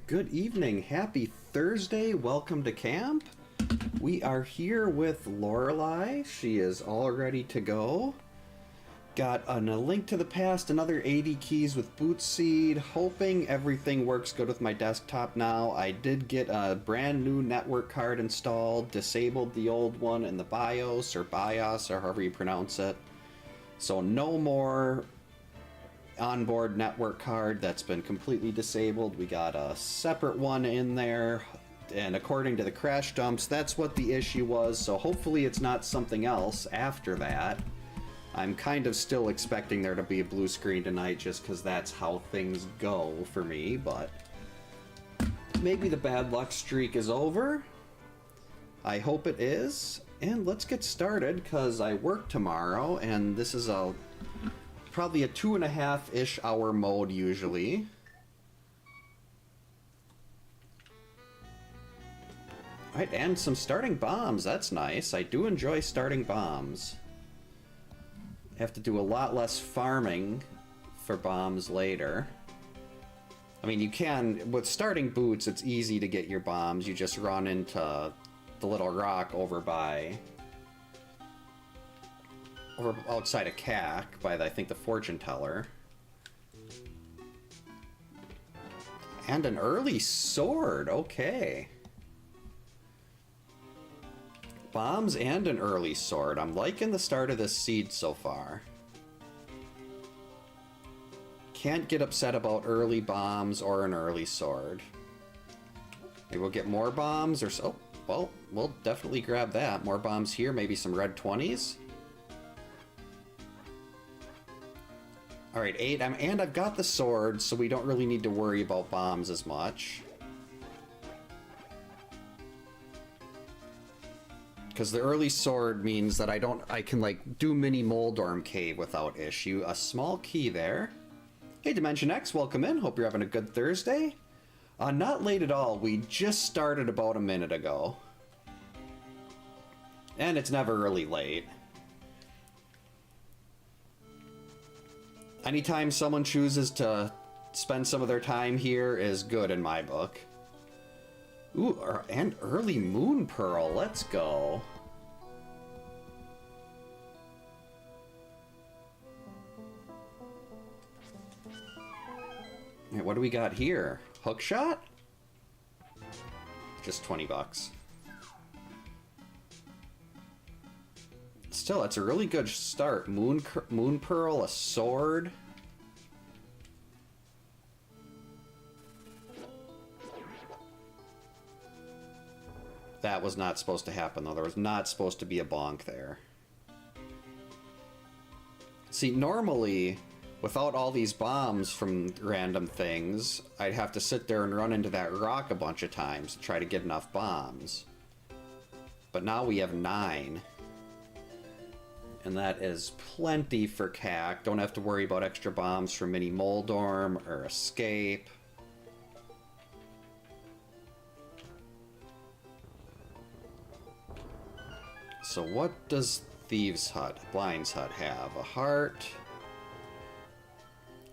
Good evening. Happy Thursday. Welcome to camp. We are here with Lorelei. She is all ready to go. Got a link to the past, another 80 keys with Bootseed. Hoping everything works good with my desktop now. I did get a brand new network card installed, disabled the old one in the BIOS or however you pronounce it. So no more onboard network card that's been completely disabled. We got a separate one in there, and according to the crash dumps, that's what the issue was, so hopefully it's not something else after that. I'm kind of still expecting there to be a blue screen tonight just because that's how things go for me, but maybe the bad luck streak is over. I hope it is, and let's get started because I work tomorrow, and this is probably a 2.5-ish hour mode usually. Alright, and some starting bombs, that's nice. I do enjoy starting bombs. Have to do a lot less farming for bombs later. I mean, you can, with starting boots, it's easy to get your bombs. You just run into the little rock over outside of CAC by, I think, the fortune teller. And an early sword, okay. Bombs and an early sword. I'm liking the start of this seed so far. Can't get upset about early bombs or an early sword. Maybe we'll get more bombs or so. Well, we'll definitely grab that. More bombs here, maybe some red 20s. Alright, 8, and I've got the sword, so we don't really need to worry about bombs as much. Because the early sword means that I can like do mini Moldorm Cave without issue. A small key there. Hey Dimension X, welcome in. Hope you're having a good Thursday. Not late at all. We just started about a minute ago. And it's never really late. Anytime someone chooses to spend some of their time here is good in my book. Ooh, and early Moon Pearl, let's go. Right, what do we got here? Hook shot? Just 20 bucks. Still, that's a really good start. Moon Pearl, a sword. That was not supposed to happen, though. There was not supposed to be a bonk there. See, normally, without all these bombs from random things, I'd have to sit there and run into that rock a bunch of times to try to get enough bombs. But now we have 9. And that is plenty for CAC. Don't have to worry about extra bombs for mini Moldorm or escape. So what does Thieves' Hut, Blind's Hut have? A heart,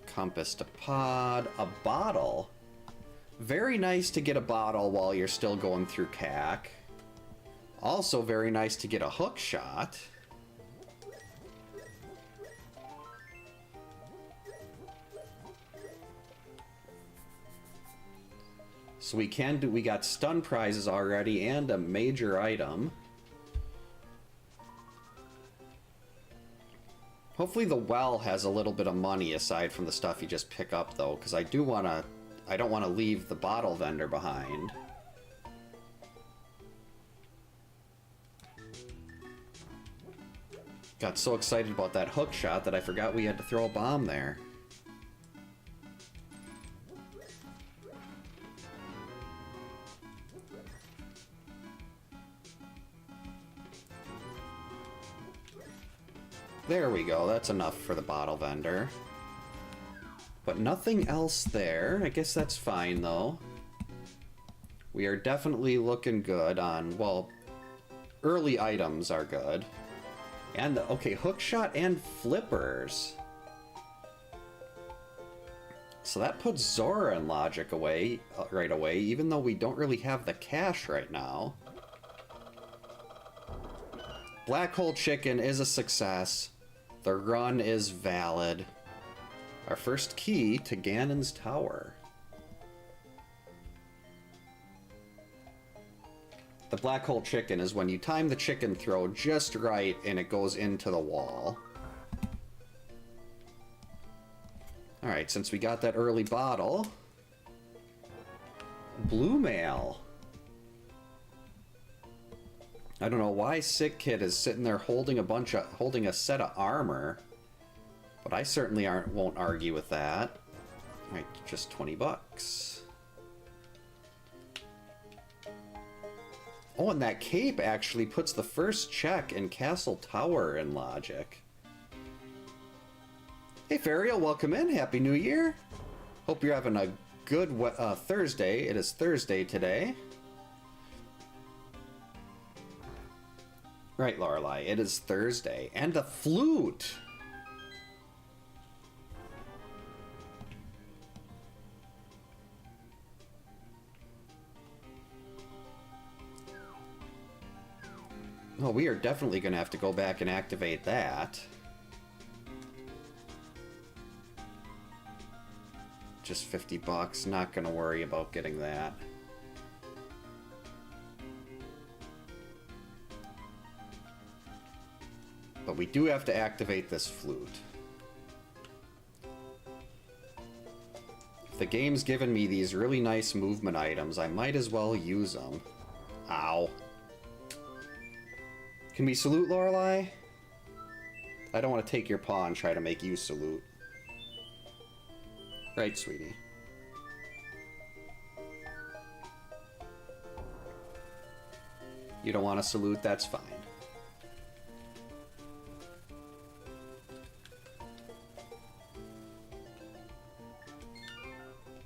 compass to pod, a bottle. Very nice to get a bottle while you're still going through CAC. Also very nice to get a hook shot. So we got stun prizes already and a major item. Hopefully the well has a little bit of money aside from the stuff you just pick up though, because I don't want to leave the bottle vendor behind. Got so excited about that hook shot that I forgot we had to throw a bomb there. There we go, that's enough for the bottle vendor. But nothing else there. I guess that's fine, though. We are definitely looking good on, well, early items are good. And, okay, hookshot and flippers. So that puts Zora and Logic away right away, even though we don't really have the cash right now. Black Hole Chicken is a success. The run is valid. Our first key to Ganon's Tower. The Black Hole Chicken is when you time the chicken throw just right and it goes into the wall. Alright, since we got that early bottle... Blue Mail. I don't know why Sick Kid is sitting there holding a set of armor, but I certainly won't argue with that. Alright, just 20 bucks. Oh, and that cape actually puts the first check in Castle Tower in Logic. Hey, Fariel, welcome in. Happy New Year. Hope you're having a good Thursday. It is Thursday today. Right, Lorelei, it is Thursday. And a flute! Oh, we are definitely going to have to go back and activate that. Just 50 bucks. Not going to worry about getting that. But we do have to activate this flute. If the game's given me these really nice movement items, I might as well use them. Ow. Can we salute, Lorelei? I don't want to take your paw and try to make you salute. Right, sweetie. You don't want to salute? That's fine.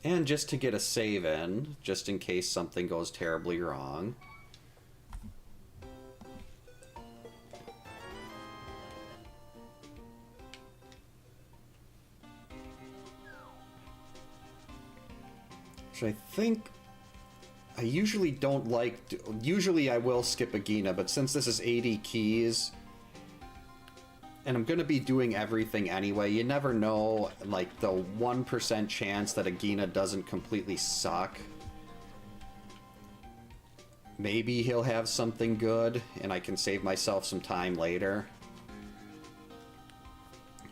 And just to get a save in, just in case something goes terribly wrong. Which I think I usually don't like. Usually I will skip a Gina, but since this is 80 keys, and I'm going to be doing everything anyway, you never know, like, the 1% chance that a Gina doesn't completely suck. Maybe he'll have something good, and I can save myself some time later.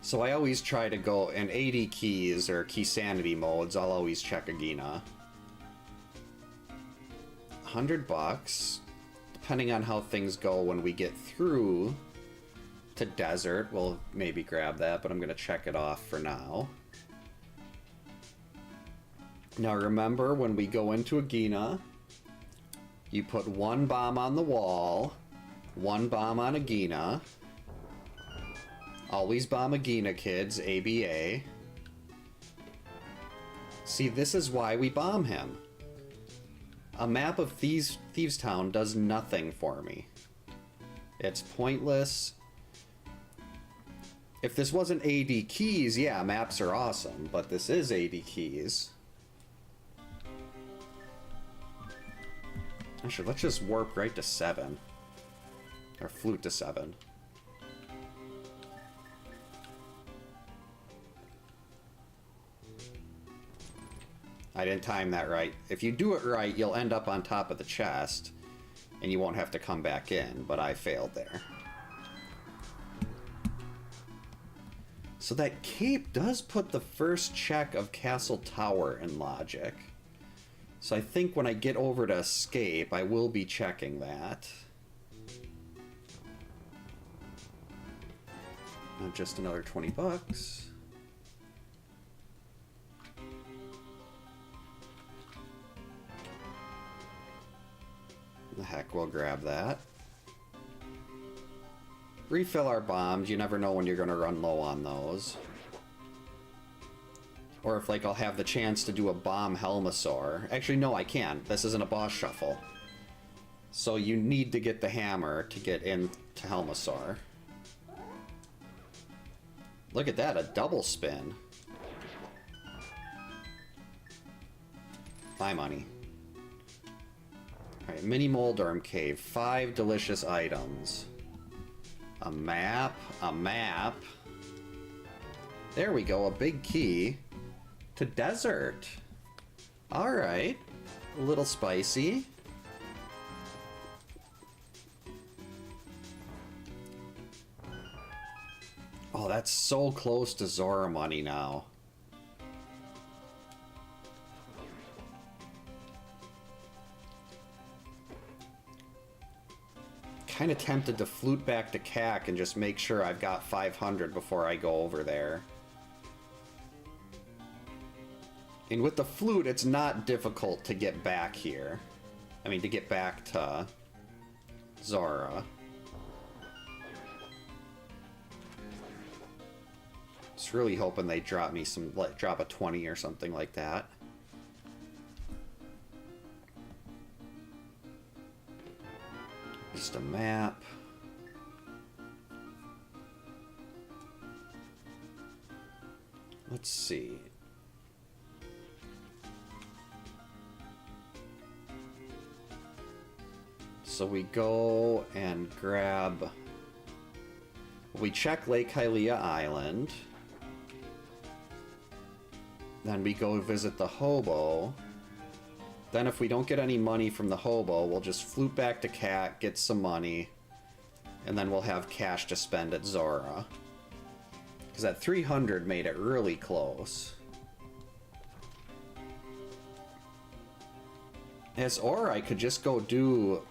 So I always try to go in 80 keys, or key sanity modes, I'll always check a Gina. 100 bucks, depending on how things go when we get through to Desert, we'll maybe grab that, but I'm going to check it off for now. Now remember, when we go into a Gina, you put one bomb on the wall, one bomb on a Gina. Always bomb a Gina, kids, ABA. See, this is why we bomb him. A map of Thieves Town does nothing for me. It's pointless. If this wasn't 80 keys, yeah, maps are awesome, but this is 80 keys. Actually, let's just warp right to 7. Or flute to 7. I didn't time that right. If you do it right, you'll end up on top of the chest, and you won't have to come back in, but I failed there. So that cape does put the first check of Castle Tower in Logic. So I think when I get over to Escape, I will be checking that. Just another 20 bucks. The heck, we'll grab that. Refill our bombs. You never know when you're going to run low on those. Or if, like, I'll have the chance to do a bomb Helmasaur. Actually, no, I can't. This isn't a boss shuffle. So you need to get the hammer to get into Helmasaur. Look at that, a double spin. My money. Alright, mini Moldorm Cave. 5 delicious items. A map. A map. There we go, a big key to desert. Alright. A little spicy. Oh, that's so close to Zora money now. Kind of tempted to flute back to CAC and just make sure I've got 500 before I go over there. And with the flute, it's not difficult to get back here. I mean, to get back to Zora. Just really hoping they drop me some, like, drop a 20 or something like that. Just a map. Let's see. So we go and grab... We check Lake Hylia Island. Then we go visit the hobo. Then if we don't get any money from the hobo, we'll just flute back to Cat, get some money, and then we'll have cash to spend at Zora. Because that 300 made it really close. Or I could just go do,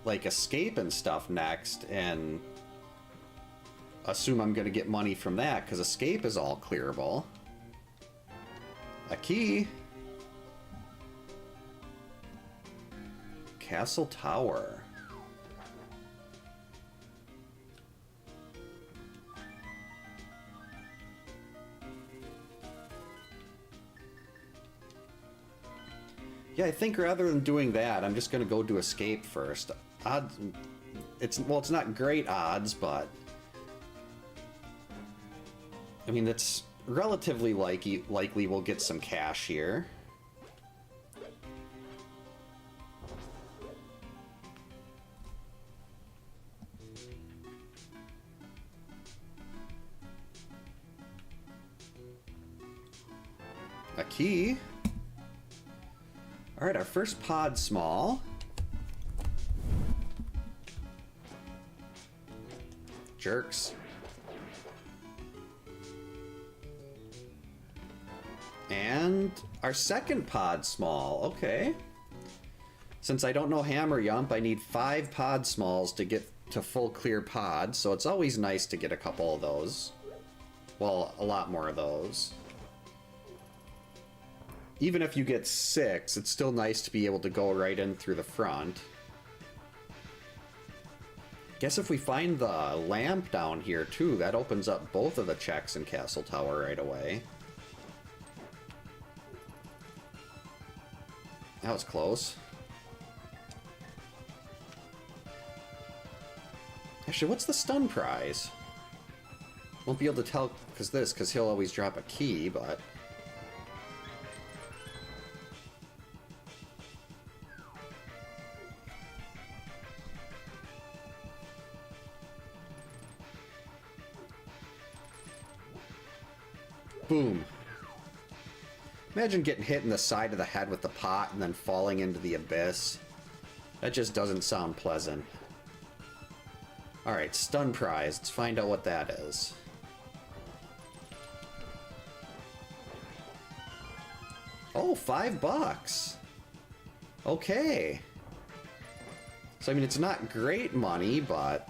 like, escape and stuff next, and assume I'm going to get money from that, because escape is all clearable. A key. Castle Tower. Yeah, I think rather than doing that, I'm just gonna go do escape first. Odds, it's not great odds, but I mean, it's relatively likely we'll get some cash here. A key. Alright, our first pod small. Jerks. And our second pod small. Okay. Since I don't know Hammer Yump, I need 5 pod smalls to get to full clear pod, so it's always nice to get a couple of those. Well, a lot more of those. Even if you get 6, it's still nice to be able to go right in through the front. Guess if we find the lamp down here too, that opens up both of the checks in Castle Tower right away. That was close. Actually, what's the stun prize? Won't be able to tell because he'll always drop a key, but... Boom. Imagine getting hit in the side of the head with the pot and then falling into the abyss. That just doesn't sound pleasant. Alright, stun prize. Let's find out what that is. Oh, $5. Okay. So, I mean, it's not great money, but...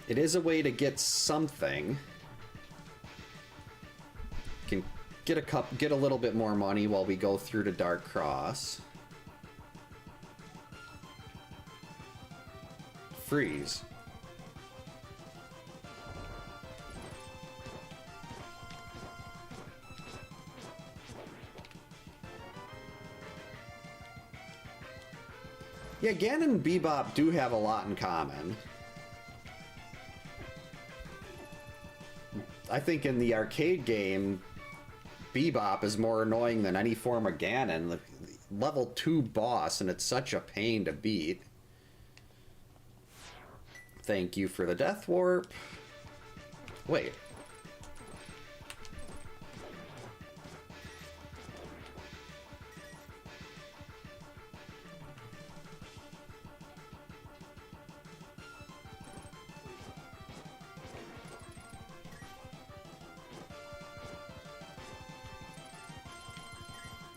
it is a way to get something. Can get a little bit more money while we go through to Dark Cross. Freeze. Yeah, Ganon and Bebop do have a lot in common. I think in the arcade game, Bebop is more annoying than any form of Ganon. The level 2 boss, and it's such a pain to beat. Thank you for the death warp. Wait.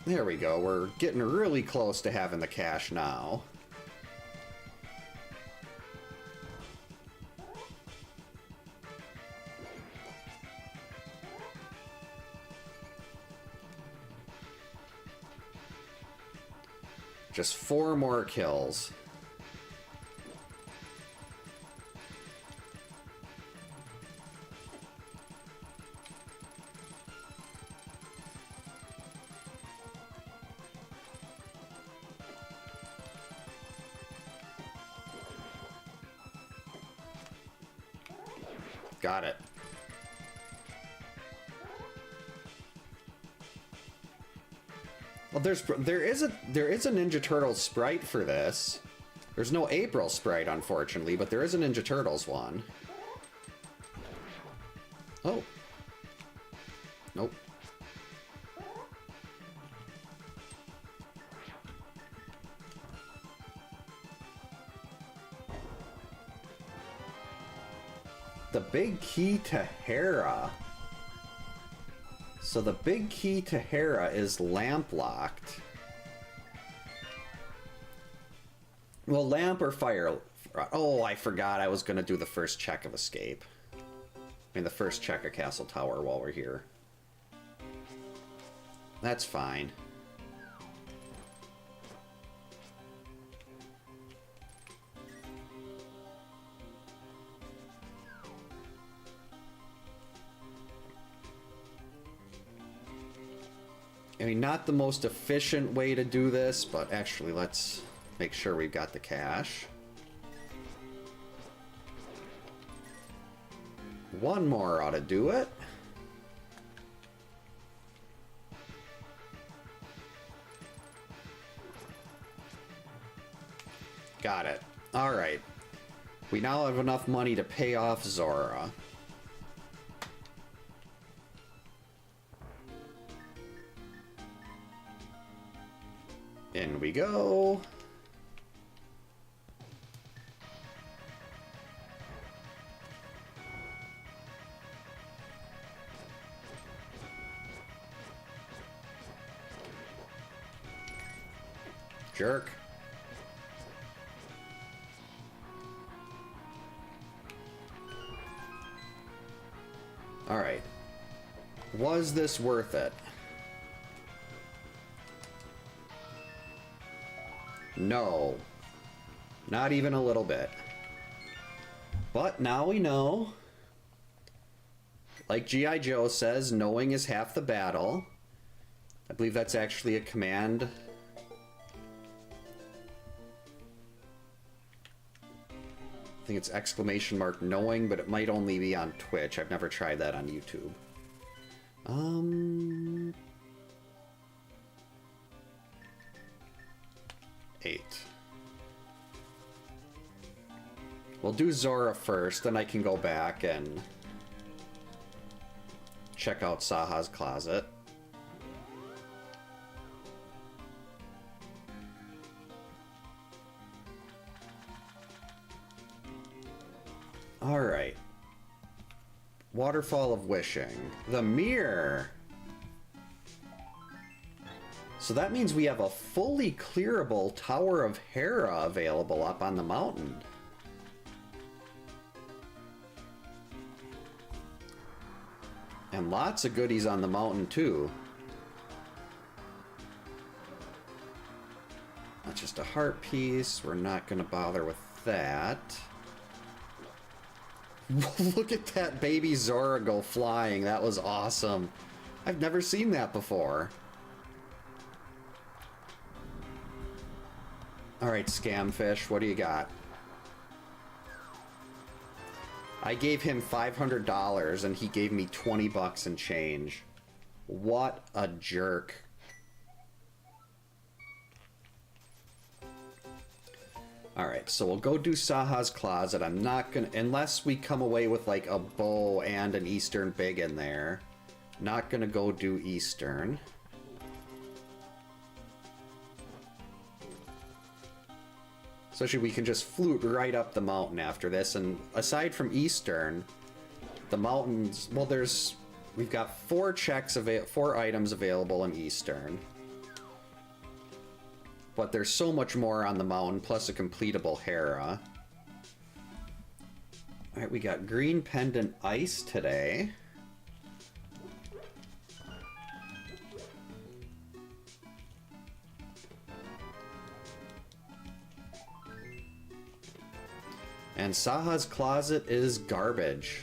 There we go. We're getting really close to having the cash now. Just 4 more kills. Got it. Well, there is a Ninja Turtles sprite for this. There's no April sprite, unfortunately, but there is a Ninja Turtles one. Oh. Nope. The big key to Hera. So the big key to Hera is lamp locked. Well, lamp or fire. Oh, I forgot I was going to do the first check of escape. I mean, the first check of Castle Tower while we're here. That's fine. I mean, not the most efficient way to do this, but actually let's make sure we've got the cash. One more ought to do it. Got it. All right. We now have enough money to pay off Zora. In we go. Jerk. All right. Was this worth it? No. Not even a little bit. But now we know. Like G.I. Joe says, knowing is half the battle. I believe that's actually a command. I think it's exclamation mark knowing, but it might only be on Twitch. I've never tried that on YouTube. 8. We'll do Zora first, then I can go back and check out Saha's closet. All right. Waterfall of Wishing. The mirror. So that means we have a fully clearable Tower of Hera available up on the mountain. And lots of goodies on the mountain too. That's just a heart piece. We're not going to bother with that. Look at that baby Zora go flying. That was awesome. I've never seen that before. Alright, Scamfish, what do you got? I gave him $500 and he gave me 20 bucks and change. What a jerk. Alright, so we'll go do Saha's Closet. I'm not gonna... Unless we come away with, like, a bow and an Eastern Big in there. Not gonna go do Eastern. Especially we can just flute right up the mountain after this. And aside from Eastern, the mountains... Well, there's... We've got 4 items available in Eastern. But there's so much more on the mountain, plus a completable Hera. Alright, we got Green Pendant Ice today. And Saha's Closet is garbage.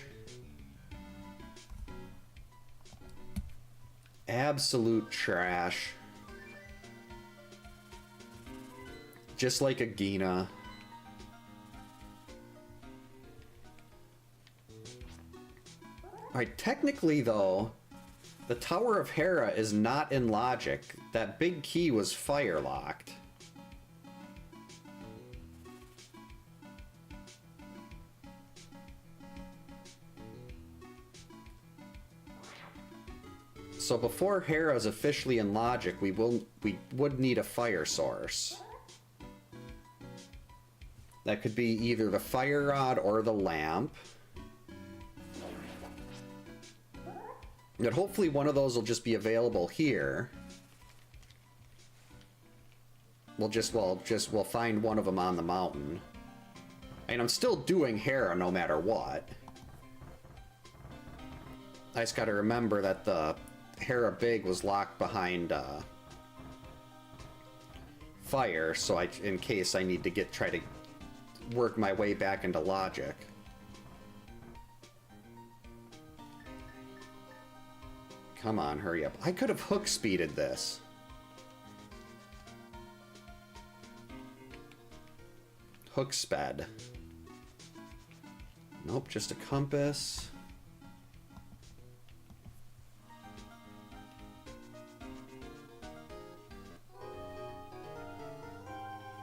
Absolute trash. Just like a Gina. Alright, technically though, the Tower of Hera is not in logic. That big key was fire locked. So before Hera is officially in logic, we would need a fire source. That could be either the fire rod or the lamp. And hopefully one of those will just be available here. We'll find one of them on the mountain. And I'm still doing Hera no matter what. I just gotta remember that the Hera Big was locked behind fire, so in case I need to try to work my way back into logic. Come on, hurry up. I could have hook speeded this. Hook sped. Nope, just a compass.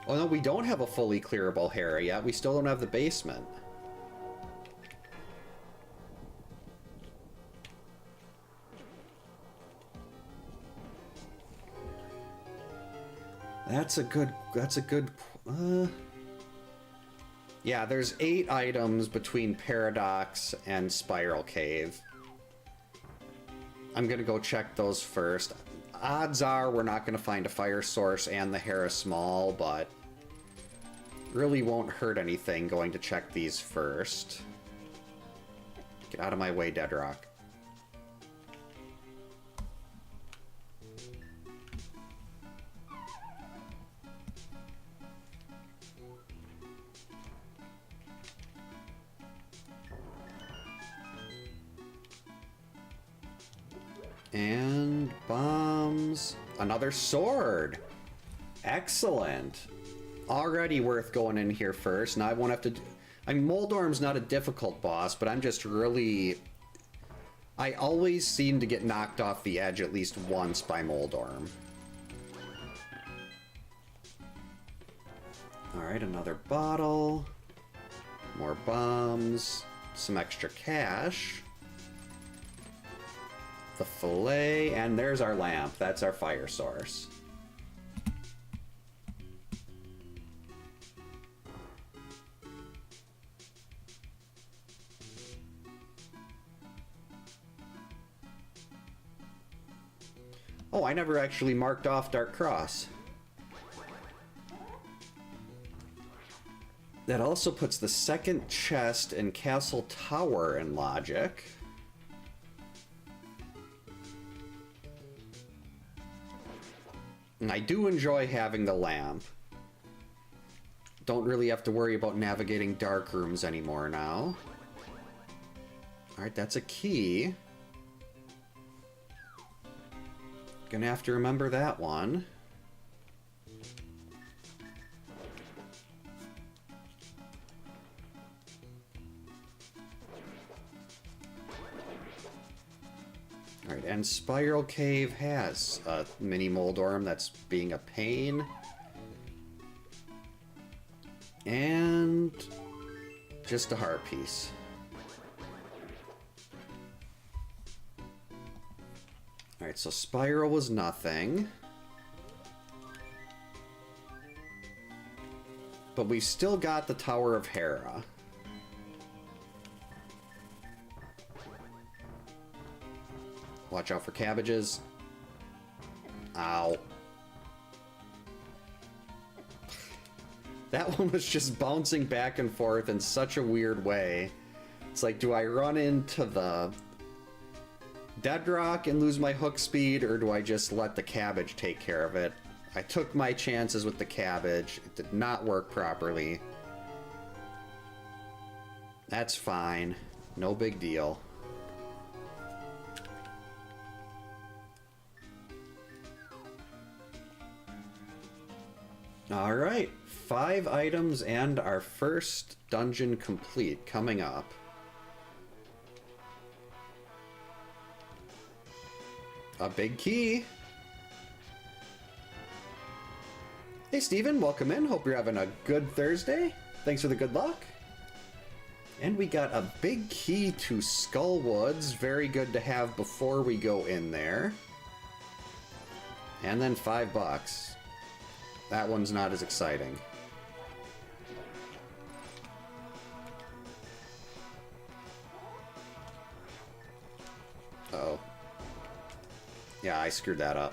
Oh no, we don't have a fully clearable Hera yet. We still don't have the basement. That's a good, yeah, there's 8 items between Paradox and Spiral Cave. I'm gonna go check those first. Odds are we're not gonna find a fire source and the Hera Small, but really won't hurt anything going to check these first. Get out of my way, Deadrock. And bombs. Another sword. Excellent. Already worth going in here first. Now I won't have to do... I mean, Moldorm's not a difficult boss, but I'm just really... I always seem to get knocked off the edge at least once by Moldorm. Alright, another bottle. More bombs. Some extra cash. The fillet, and there's our lamp. That's our fire source. Oh, I never actually marked off Dark Cross. That also puts the second chest in Castle Tower in logic. And I do enjoy having the lamp. Don't really have to worry about navigating dark rooms anymore now. Alright, that's a key. Gonna have to remember that one. Alright, and Spiral Cave has a mini Moldorm that's being a pain. And just a heart piece. Alright, so Spiral was nothing. But we've still got the Tower of Hera. Watch out for cabbages. Ow. That one was just bouncing back and forth in such a weird way. It's like, do I run into the dead rock and lose my hook speed, or do I just let the cabbage take care of it? I took my chances with the cabbage. It did not work properly. That's fine. No big deal. Alright, 5 items and our first dungeon complete coming up. A big key. Hey Steven, welcome in. Hope you're having a good Thursday. Thanks for the good luck. And we got a big key to Skullwoods. Very good to have before we go in there. And then $5. That one's not as exciting. Uh-oh. Yeah, I screwed that up.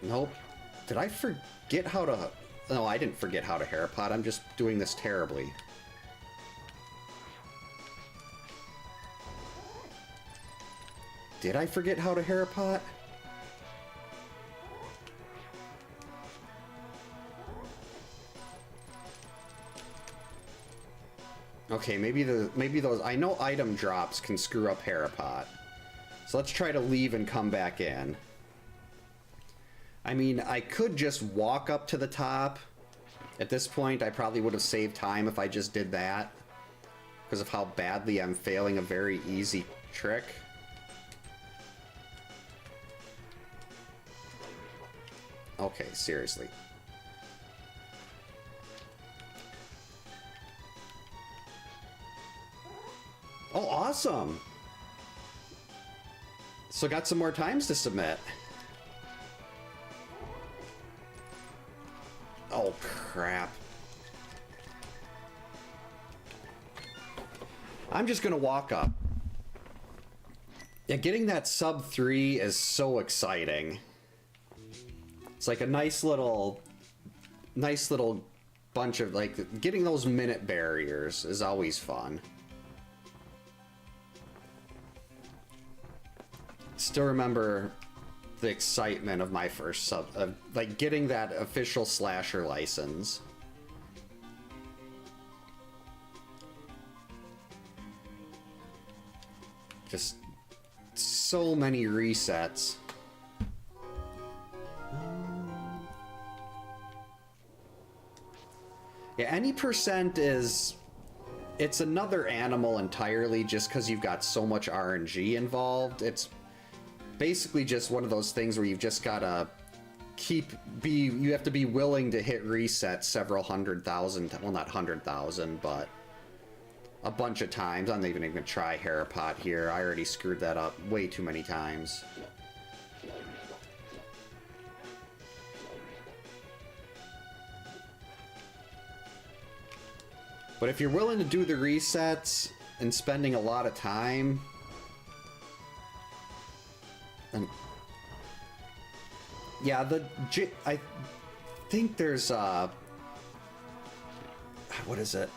Nope. Did I forget how to... No, I didn't forget how to Harapot. I'm just doing this terribly. Did I forget how to Harapot? Okay, maybe those... I know item drops can screw up Harapot. So let's try to leave and come back in. I mean, I could just walk up to the top. At this point, I probably would have saved time if I just did that. Because of how badly I'm failing a very easy trick. Okay, seriously. Oh, awesome! So got some more times to submit. Oh, crap. I'm just gonna walk up. Yeah, getting that sub 3 is so exciting. It's like a nice little bunch of, like, getting those minute barriers is always fun. Still remember the excitement of my first sub, like getting that official slasher license. Just so many resets. Yeah, any percent is... It's another animal entirely just because you've got so much RNG involved. It's basically just one of those things where you've just gotta you have to be willing to hit reset several 100,000, well not 100,000, but a bunch of times. I'm not even gonna try Harapot here. I already screwed that up way too many times. But if you're willing to do the resets and spending a lot of time, and yeah, I think there's what is it?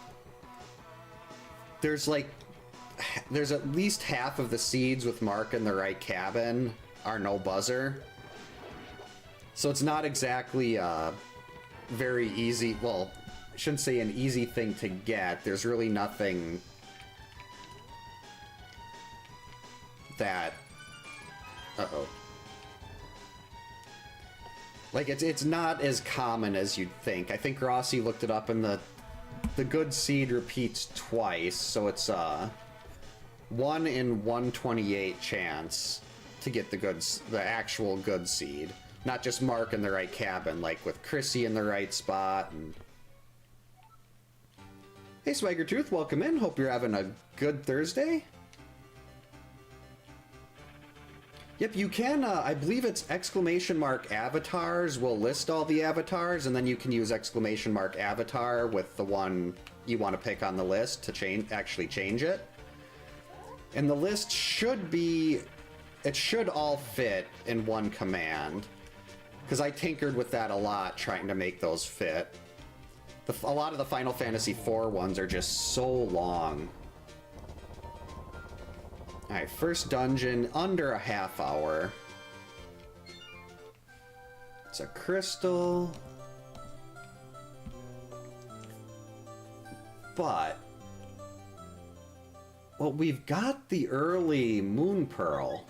There's at least half of the seeds with Mark in the right cabin are no buzzer. So it's not exactly very easy. Well, I shouldn't say an easy thing to get. There's really nothing that... Uh-oh. Like, it's not as common as you'd think. I think Rossi looked it up in the the good seed repeats twice, so it's a 1 in 128 chance to get the actual good seed. Not just Mark in the right cabin, like with Chrissy in the right spot. And hey, Swagger Tooth, welcome in. Hope you're having a good Thursday. Yep, you can, I believe it's exclamation mark avatars will list all the avatars, and then you can use exclamation mark avatar with the one you want to pick on the list to actually change it. And the list should be, it should all fit in one command, because I tinkered with that a lot trying to make those fit. A lot of the Final Fantasy IV ones are just so long. Alright, first dungeon, under a half hour. It's a crystal. But, well, we've got the early Moon Pearl.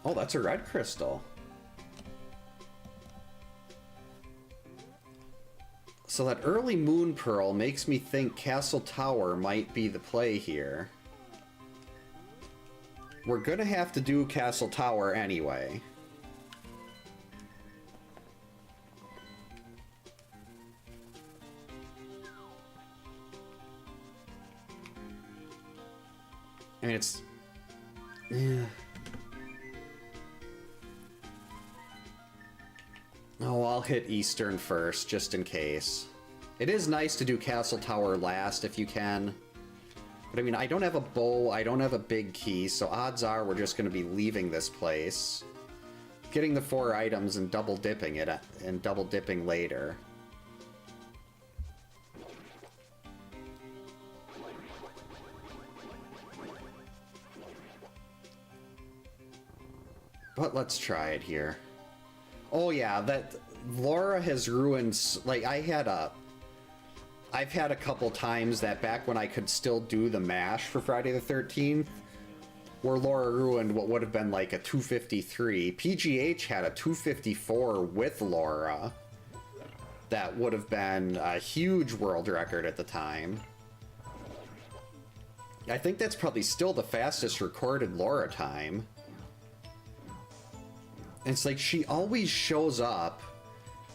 Oh, that's a red crystal. So that early Moon Pearl makes me think Castle Tower might be the play here. We're gonna have to do Castle Tower anyway. I mean, it's... yeah. Oh, I'll hit Eastern first, just in case. It is nice to do Castle Tower last if you can. But I mean, I don't have a bow, I don't have a big key, so odds are we're just going to be leaving this place. Getting the 4 items and double dipping it, and double dipping later. But let's try it here. Oh yeah, that Laura has ruined, like I've had a couple times that back when I could still do the mash for Friday the 13th, where Laura ruined what would have been like a 253. PGH had a 254 with Laura. That would have been a huge world record at the time. I think that's probably still the fastest recorded Laura time. It's like she always shows up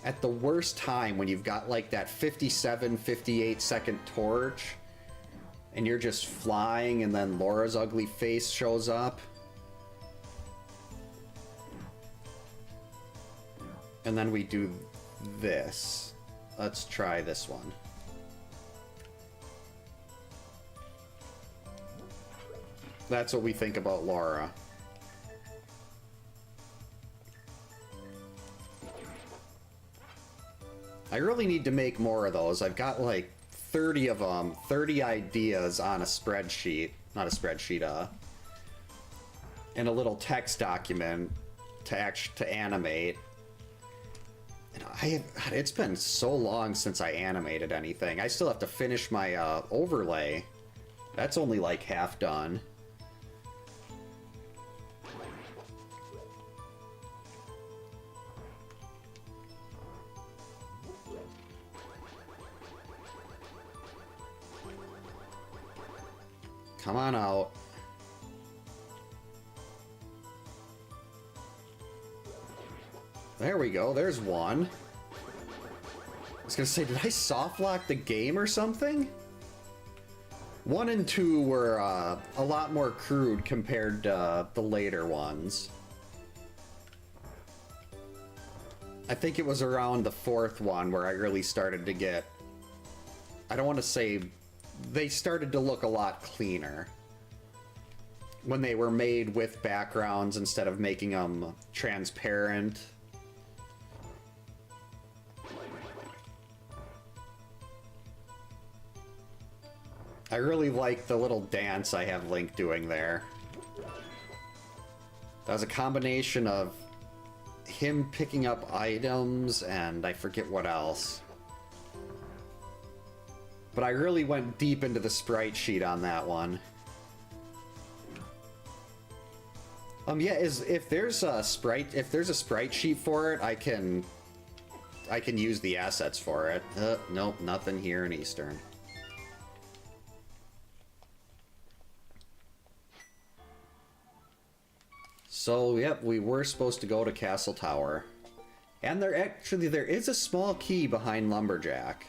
at the worst time when you've got like that 57, 58 second torch and you're just flying and then Laura's ugly face shows up. And then we do this. Let's try this one. That's what we think about Laura. I really need to make more of those. I've got like 30 of them, 30 ideas on a spreadsheet, not a spreadsheet, in a little text document to animate. And it's been so long since I animated anything. I still have to finish my overlay. That's only like half done. Come on out. There we go, there's one. I was gonna say, did I soft lock the game or something? 1 and 2 were a lot more crude compared to the later ones. I think it was around the 4th one where I really started to get... I don't want to say... They started to look a lot cleaner when they were made with backgrounds instead of making them transparent. I really like the little dance I have Link doing there. That was a combination of him picking up items and I forget what else. But I really went deep into the sprite sheet on that one. Yeah, if there's a sprite sheet for it, I can I can use the assets for it. Nope, nothing here in Eastern. So, yep, we were supposed to go to Castle Tower. And there is a small key behind Lumberjack.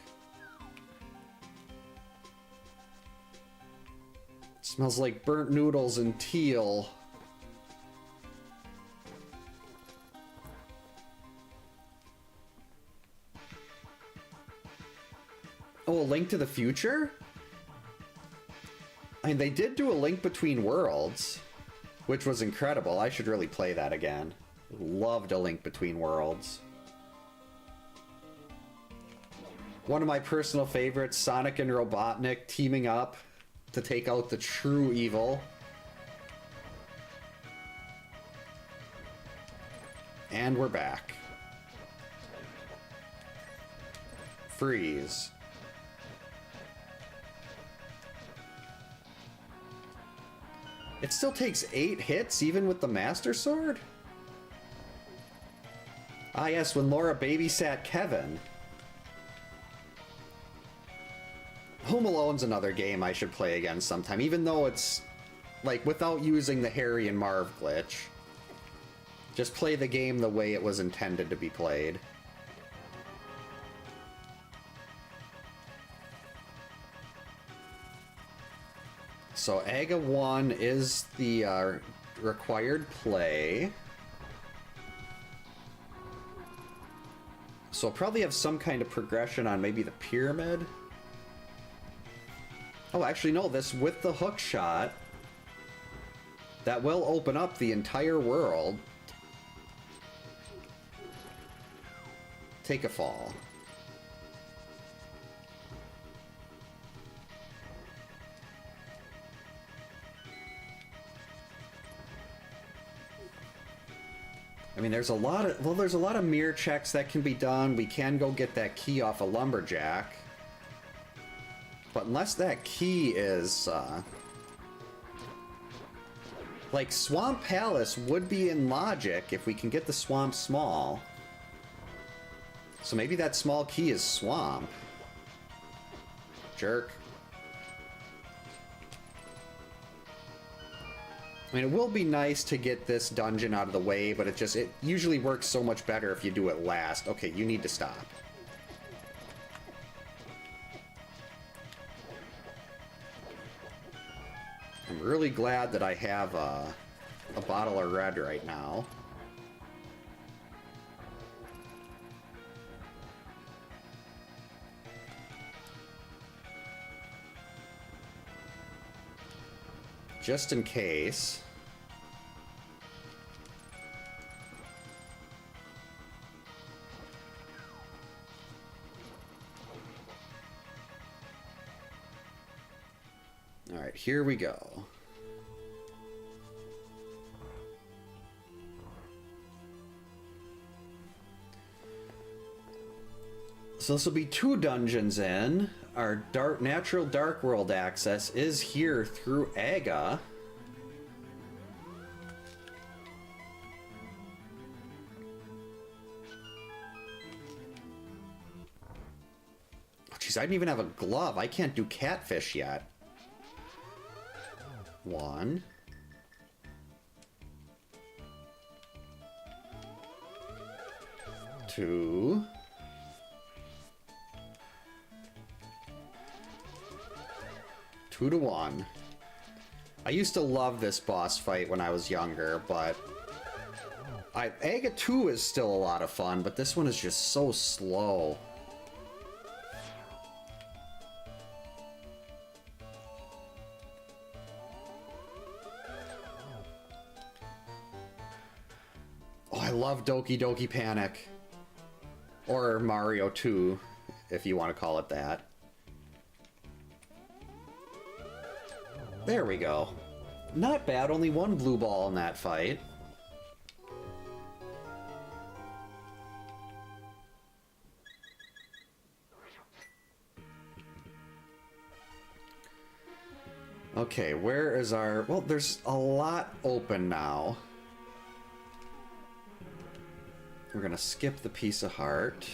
It smells like burnt noodles and teal. Oh, A Link to the Future? I mean, they did do A Link Between Worlds, which was incredible. I should really play that again. Loved A Link Between Worlds. One of my personal favorites, Sonic and Robotnik teaming up to take out the true evil. And we're back. Freeze. It still takes 8 hits, even with the Master Sword? Ah yes, when Laura babysat Kevin. Home Alone's another game I should play again sometime, even though it's, like, without using the Harry and Marv glitch. Just play the game the way it was intended to be played. So AGA 1 is the required play. So I'll probably have some kind of progression on maybe the pyramid. Oh, actually no, this with the hook shot, that will open up the entire world. Take a fall. I mean, there's a lot of mirror checks that can be done. We can go get that key off a Lumberjack. But unless that key is, like, Swamp Palace would be in logic if we can get the swamp small. So maybe that small key is swamp. Jerk. I mean, it will be nice to get this dungeon out of the way, but it usually works so much better if you do it last. Okay, you need to stop. I'm really glad that I have a bottle of red right now. Just in case. All right, here we go. So this will be 2 dungeons in. Our natural Dark World access is here through AGA. Oh, jeez, I didn't even have a glove. I can't do catfish yet. 1. 2. 2 to 1. I used to love this boss fight when I was younger, but AGA 2 is still a lot of fun, but this one is just so slow. Oh, I love Doki Doki Panic. Or Mario 2, if you want to call it that. There we go. Not bad, only 1 blue ball in that fight. Okay, where is our... Well, there's a lot open now. We're gonna skip the piece of heart.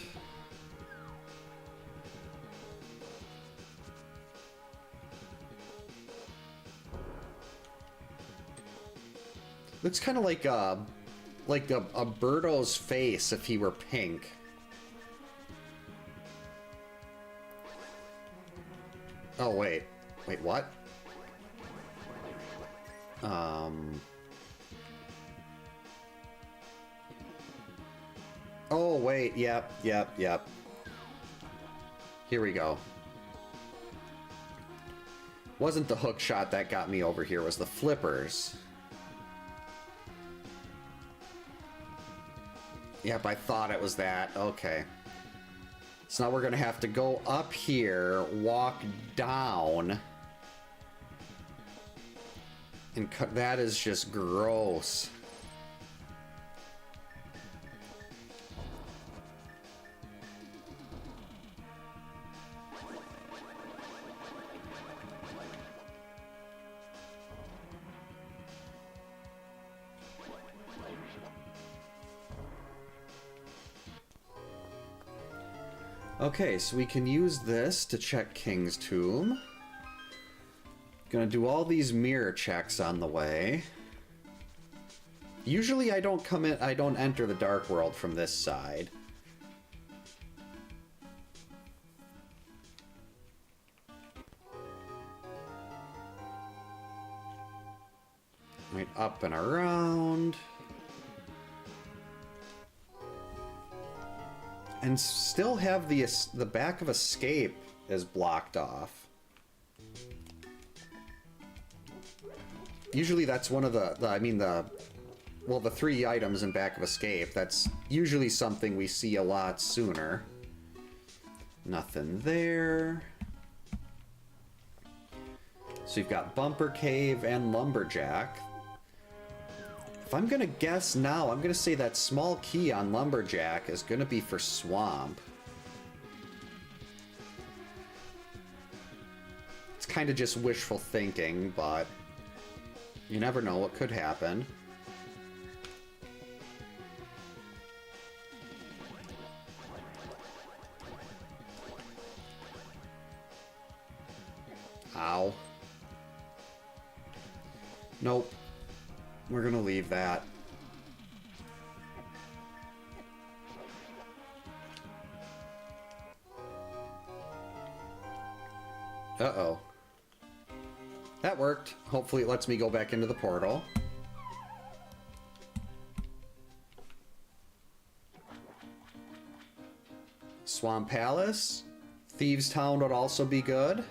Looks kind of like a Birdo's face if he were pink. Oh, wait. Wait, what? Oh, wait. Yep. Here we go. Wasn't the hook shot that got me over here, it was the flippers. Yep, I thought it was that. Okay. So now we're gonna have to go up here, walk down. And that is just gross. Okay, so we can use this to check King's Tomb. Gonna do all these mirror checks on the way. Usually I don't enter the Dark World from this side. Right, up and around. And still have the back of escape is blocked off. Usually that's one of the three items in back of escape. That's usually something we see a lot sooner. Nothing there. So you've got Bumper Cave and Lumberjack. If I'm gonna guess now, I'm gonna say that small key on Lumberjack is gonna be for Swamp. It's kind of just wishful thinking, but you never know what could happen. Ow. Nope. We're gonna leave that. Uh-oh. That worked. Hopefully it lets me go back into the portal. Swamp Palace. Thieves' Town would also be good.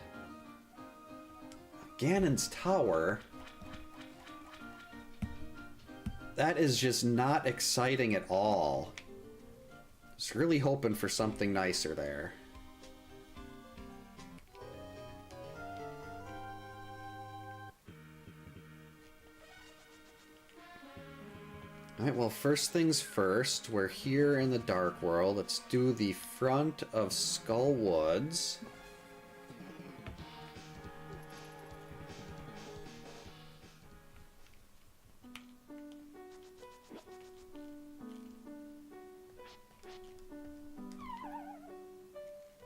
Ganon's Tower. That is just not exciting at all. I was really hoping for something nicer there. Alright, well, first things first, we're here in the Dark World. Let's do the front of Skull Woods.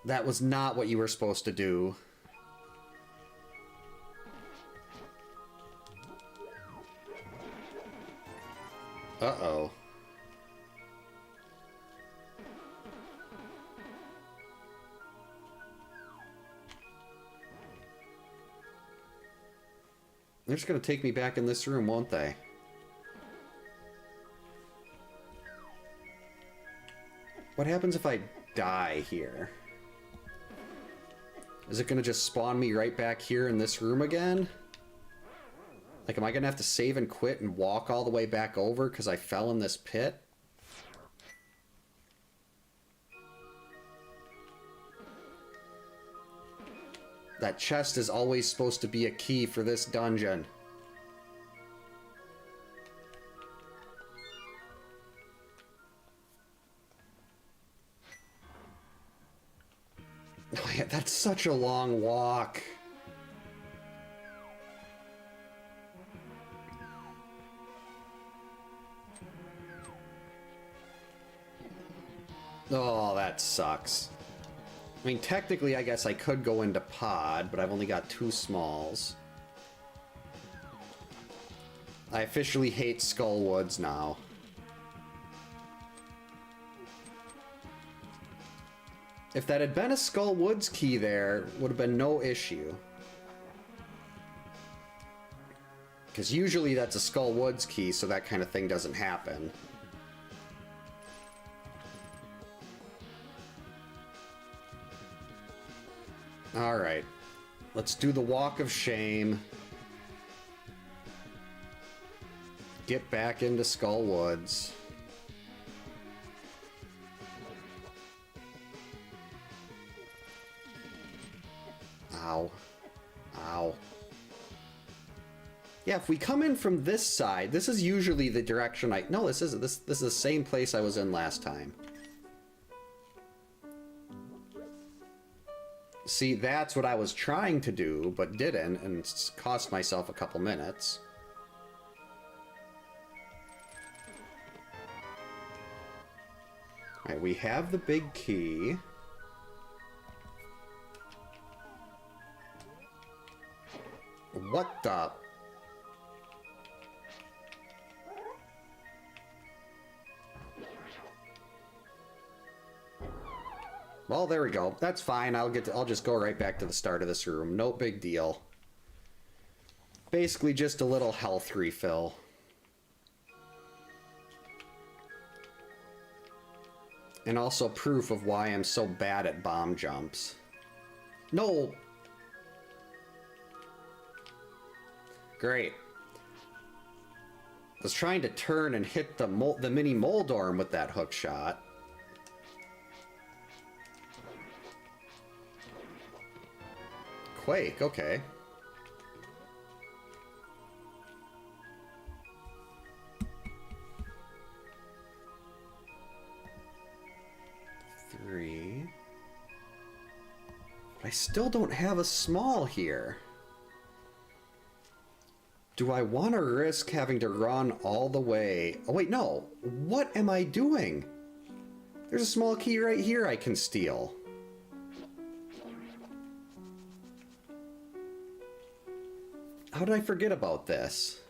That was not what you were supposed to do. Uh-oh. They're just gonna take me back in this room, won't they? What happens if I die here? Is it gonna just spawn me right back here in this room again? Like, am I gonna have to save and quit and walk all the way back over because I fell in this pit? That chest is always supposed to be a key for this dungeon. Oh, yeah, that's such a long walk. Oh, that sucks. I mean, technically, I guess I could go into pod, but I've only got 2 smalls. I officially hate Skullwoods now. If that had been a Skullwoods key there, would have been no issue. Because usually that's a Skullwoods key, so that kind of thing doesn't happen. Alright. Let's do the Walk of Shame. Get back into Skullwoods. Ow. Ow. Yeah, if we come in from this side, this is usually the direction I... No, this isn't. This is the same place I was in last time. See, that's what I was trying to do, but didn't, and cost myself a couple minutes. Alright, we have the big key. What the... Well, there we go. That's fine. I'll just go right back to the start of this room. No big deal. Basically just a little health refill. And also proof of why I'm so bad at bomb jumps. No! Great. I was trying to turn and hit the mini Moldorm with that hook shot. Quake, okay. Three. But I still don't have a small here. Do I want to risk having to run all the way? Oh wait, no. What am I doing? There's a small key right here I can steal. How did I forget about this?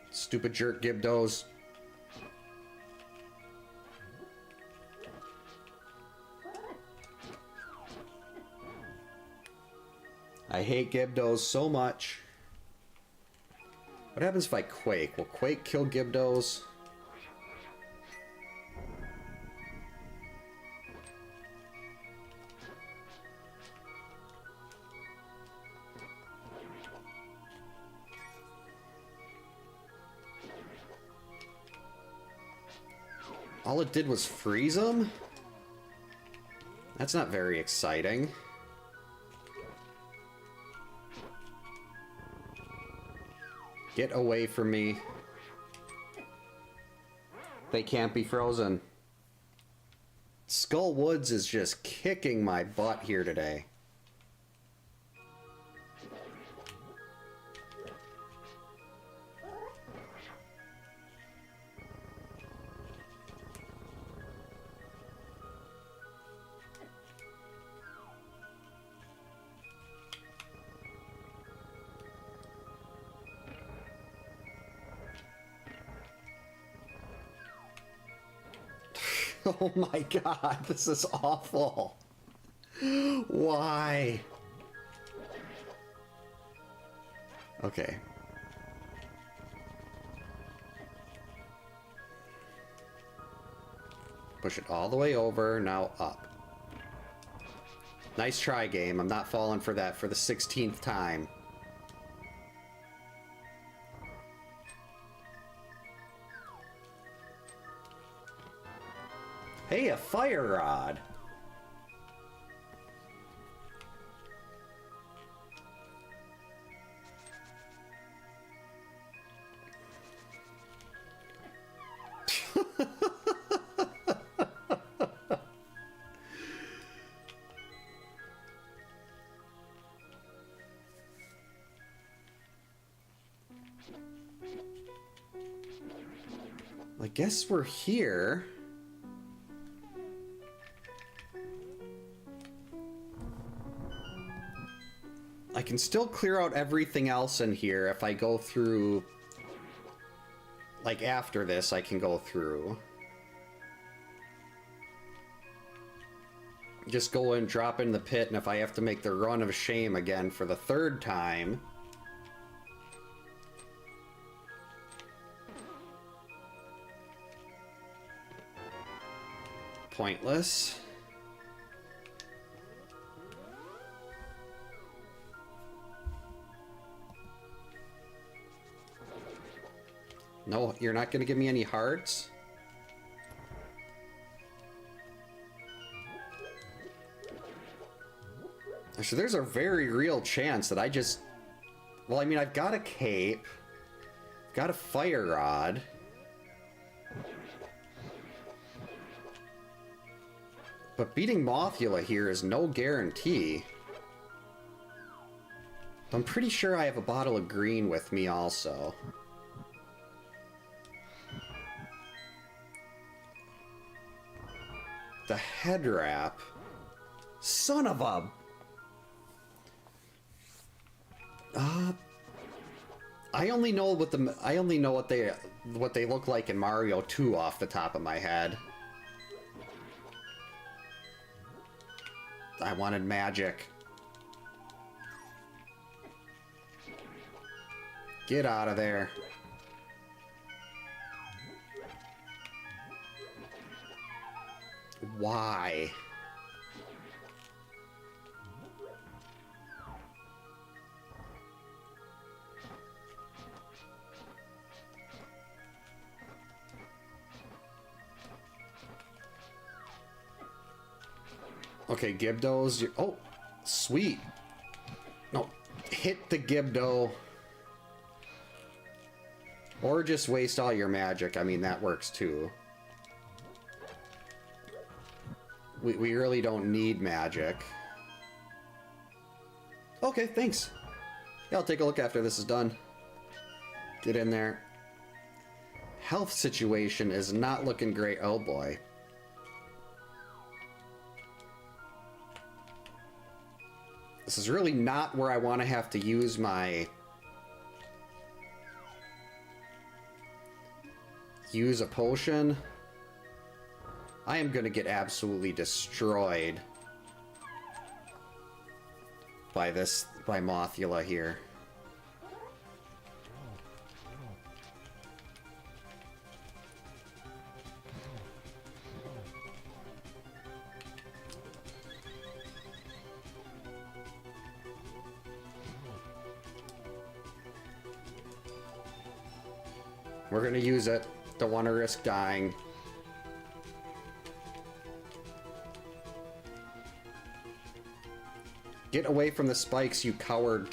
Stupid jerk Gibdos. I hate Gibdos so much. What happens if I Quake? Will Quake kill Gibdos? All it did was freeze them? That's not very exciting. Get away from me. They can't be frozen. Skullwoods is just kicking my butt here today. Oh my god, this is awful. Why? Okay. Push it all the way over, now up. Nice try, game. I'm not falling for that for the 16th time. Hey, a fire rod. I guess we're here. can still clear out everything else in here if I go through... Like, after this, I can go through. Just go and drop in the pit, and if I have to make the run of shame again for the 3rd time... Pointless. No, you're not going to give me any hearts? Actually, there's a very real chance that I just... Well, I mean, I've got a cape. I've got a fire rod. But beating Mothula here is no guarantee. I'm pretty sure I have a bottle of green with me also. The head wrap. Son of a... I only know what they look like in Mario 2 off the top of my head. I wanted magic. Get out of there. Why? Okay, Gibdos. Oh, sweet. No, hit the Gibdo. Or just waste all your magic. I mean, that works too. We really don't need magic. Okay, thanks. Yeah, I'll take a look after this is done. Get in there. Health situation is not looking great. Oh boy. This is really not where I want to have to use my... Use a potion. I am going to get absolutely destroyed by Mothula here. We're going to use it. Don't want to risk dying. Get away from the spikes, you coward.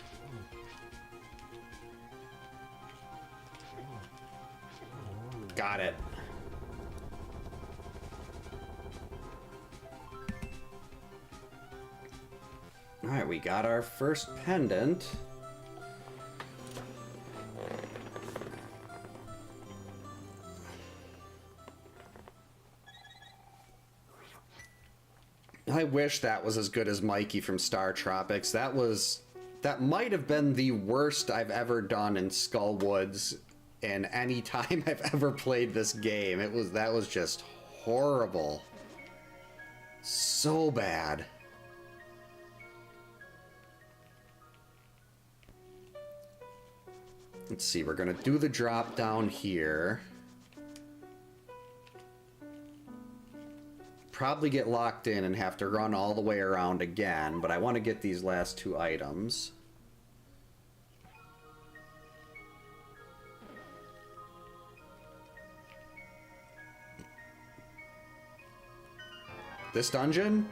Got it. Alright, we got our first pendant. I wish that was as good as Mikey from Star Tropics. That might have been the worst I've ever done in Skullwoods in any time I've ever played this game. That was just horrible. So bad. Let's see, we're gonna do the drop down here. Probably get locked in and have to run all the way around again, but I want to get these last two items. This dungeon?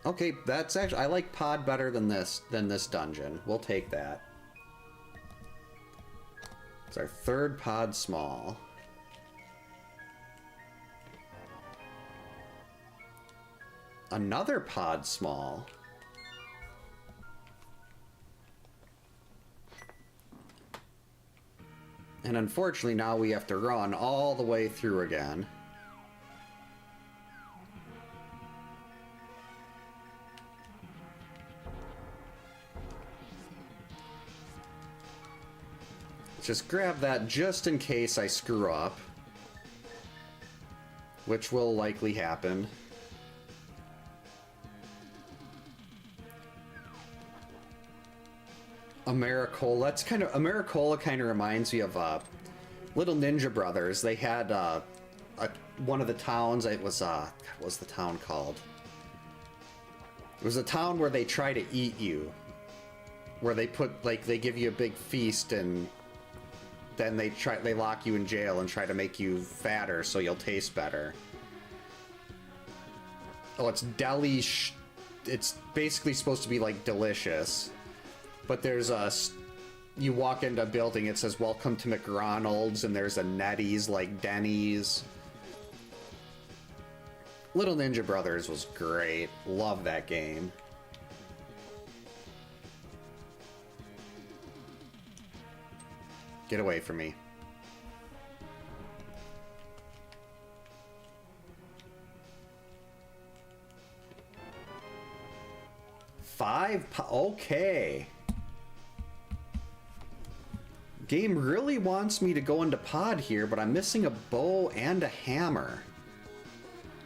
Okay, that's actually... I like Pod better than this dungeon. We'll take that. It's our third Pod small. Another Pod small. And unfortunately now we have to run all the way through again. just grab that just in case I screw up. Which will likely happen. Americola kind of reminds me of Little Ninja Brothers. They had one of the towns. It was what was the town called? It was a town where they try to eat you, where they put they give you a big feast and then they lock you in jail and try to make you fatter so you'll taste better. Oh, it's it's basically supposed to be like delicious. But there's you walk into a building, it says welcome to McDonald's, and there's a Nettie's like Denny's. Little Ninja Brothers was great. Love that game. Get away from me. Okay. Game really wants me to go into pod here, but I'm missing a bow and a hammer.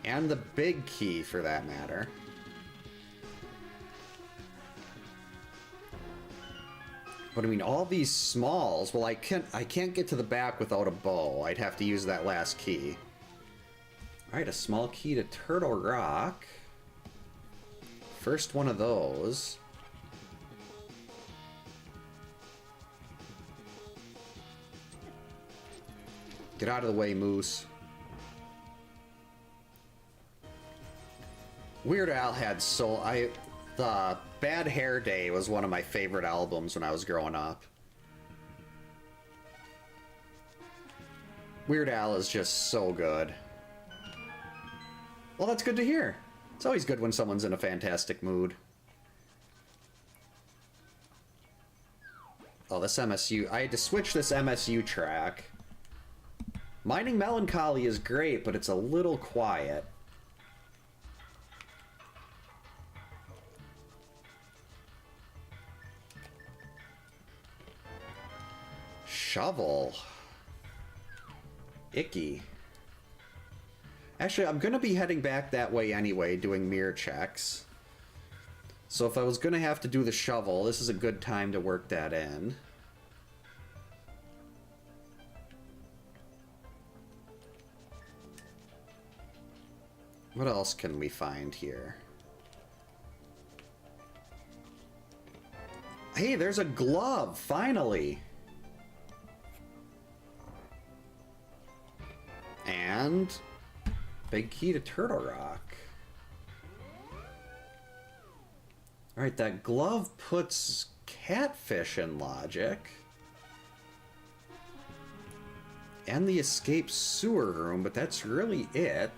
And the big key, for that matter. But I mean, all these smalls, well, I can't get to the back without a bow. I'd have to use that last key. Alright, a small key to Turtle Rock. First one of those. Get out of the way, Moose. Weird Al had the Bad Hair Day was one of my favorite albums when I was growing up. Weird Al is just so good. Well, that's good to hear. It's always good when someone's in a fantastic mood. Oh, this MSU. I had to switch this MSU track. Mining Melancholy is great, but it's a little quiet. Shovel. Icky. Actually, I'm going to be heading back that way anyway, doing mirror checks. So if I was going to have to do the shovel, this is a good time to work that in. What else can we find here? Hey, there's a glove, finally! And big key to Turtle Rock. Alright, that glove puts catfish in logic. And the escape sewer room, but that's really it.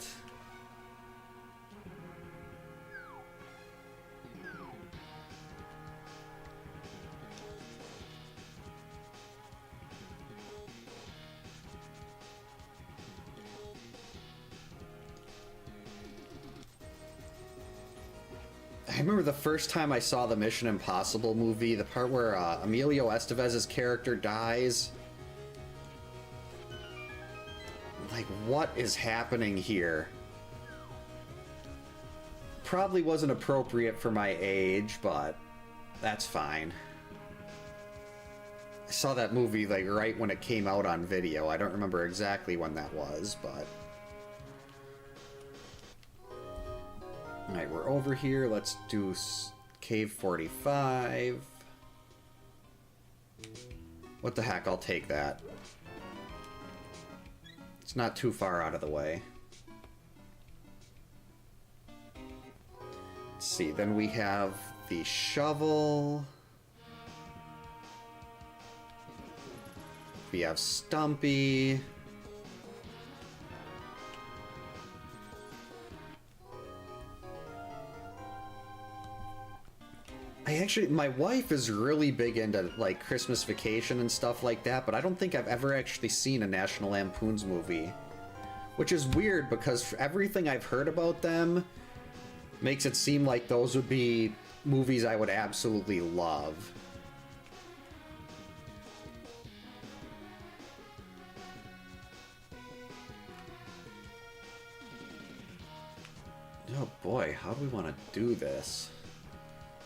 I remember the first time I saw the Mission Impossible movie, the part where Emilio Estevez's character dies. Like, what is happening here? Probably wasn't appropriate for my age, but that's fine. I saw that movie, like, right when it came out on video. I don't remember exactly when that was, but... Alright, we're over here. Let's do Cave 45. What the heck, I'll take that. It's not too far out of the way. Let's see, then we have the shovel. We have Stumpy. My wife is really big into, like, Christmas Vacation and stuff like that, but I don't think I've ever actually seen a National Lampoon's movie. Which is weird, because everything I've heard about them makes it seem like those would be movies I would absolutely love. Oh boy, how do we want to do this?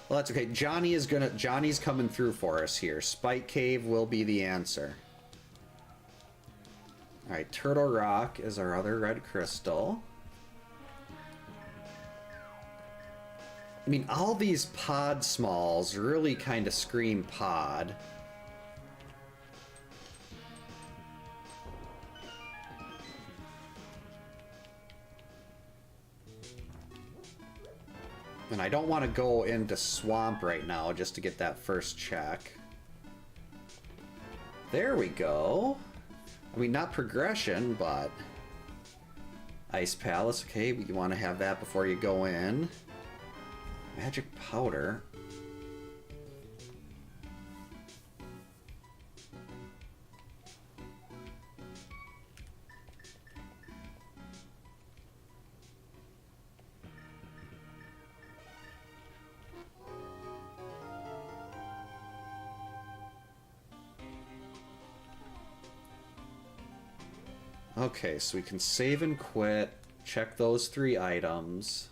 Well, that's okay. Johnny's coming through for us here. Spike Cave will be the answer. Alright, Turtle Rock is our other red crystal. I mean, all these pod smalls really kind of scream pod. And I don't want to go into Swamp right now just to get that first check. There we go. I mean, not progression, but... Ice Palace, okay, you want to have that before you go in. Magic Powder. Okay, so we can save and quit, check those 3 items.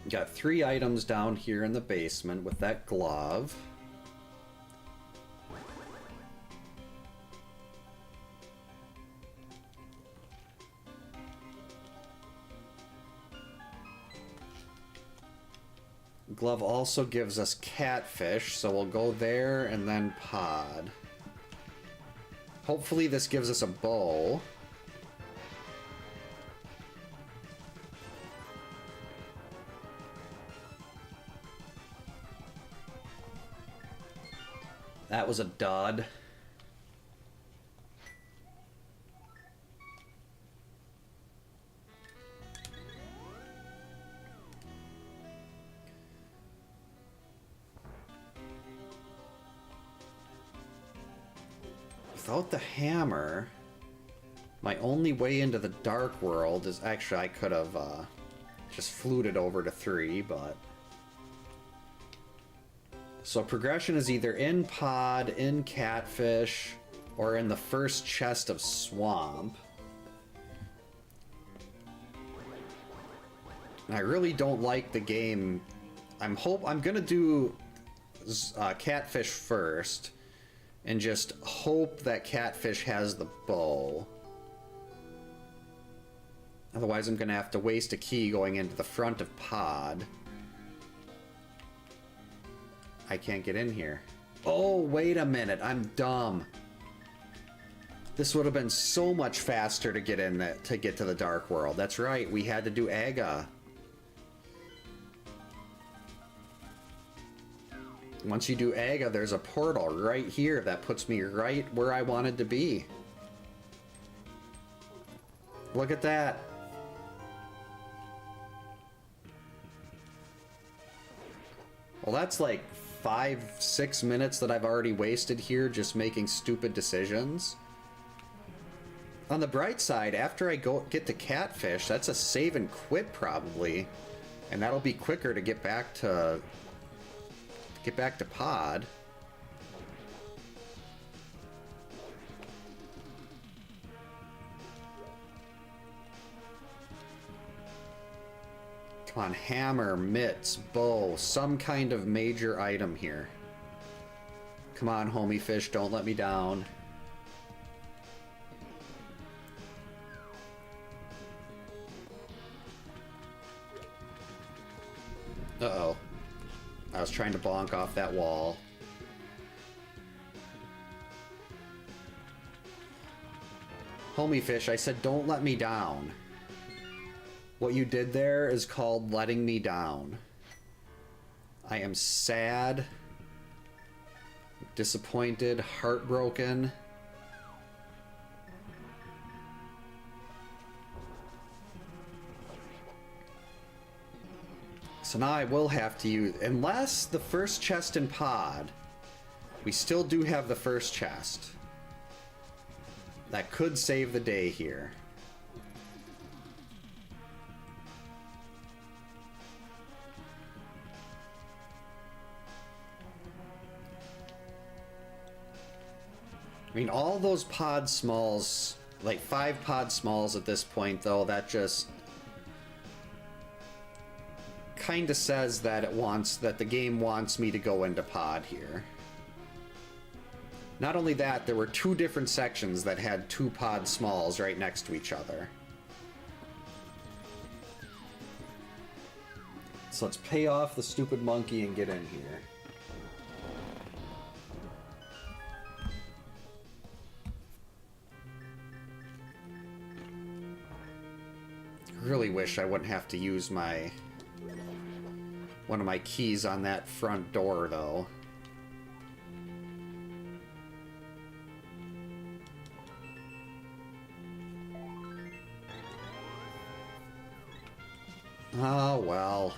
Got 3 items down here in the basement with that glove. Glove also gives us catfish, so we'll go there and then pod. Hopefully this gives us a bow. That was a dud. Without the hammer, my only way into the dark world is... Actually, I could have just fluted over to 3, but... So progression is either in pod, in catfish, or in the first chest of swamp. And I really don't like the game. I'm gonna do catfish first, and just hope that catfish has the bow. Otherwise, I'm gonna have to waste a key going into the front of pod. I can't get in here. Oh, wait a minute. I'm dumb. This would have been so much faster to get in to get to the dark world. That's right. We had to do Aga. Once you do Aga, there's a portal right here that puts me right where I wanted to be. Look at that. Well, that's like 5-6 minutes that I've already wasted here just making stupid decisions. On the bright side, after I get to catfish, that's a save and quit probably, and that'll be quicker to get back to pod. Come on, hammer, mitts, bow, some kind of major item here. Come on, homie fish, don't let me down. Uh-oh. I was trying to bonk off that wall. Homie fish, I said don't let me down. What you did there is called letting me down. I am sad, disappointed, heartbroken. So now I will have to use, unless the first chest in pod, we still do have the first chest. That could save the day here. I mean, all those pod smalls, like 5 pod smalls at this point, though, that just kind of says that the game wants me to go into pod here. Not only that, there were 2 different sections that had 2 pod smalls right next to each other. So let's pay off the stupid monkey and get in here. Really wish I wouldn't have to use one of my keys on that front door, though. Oh, well.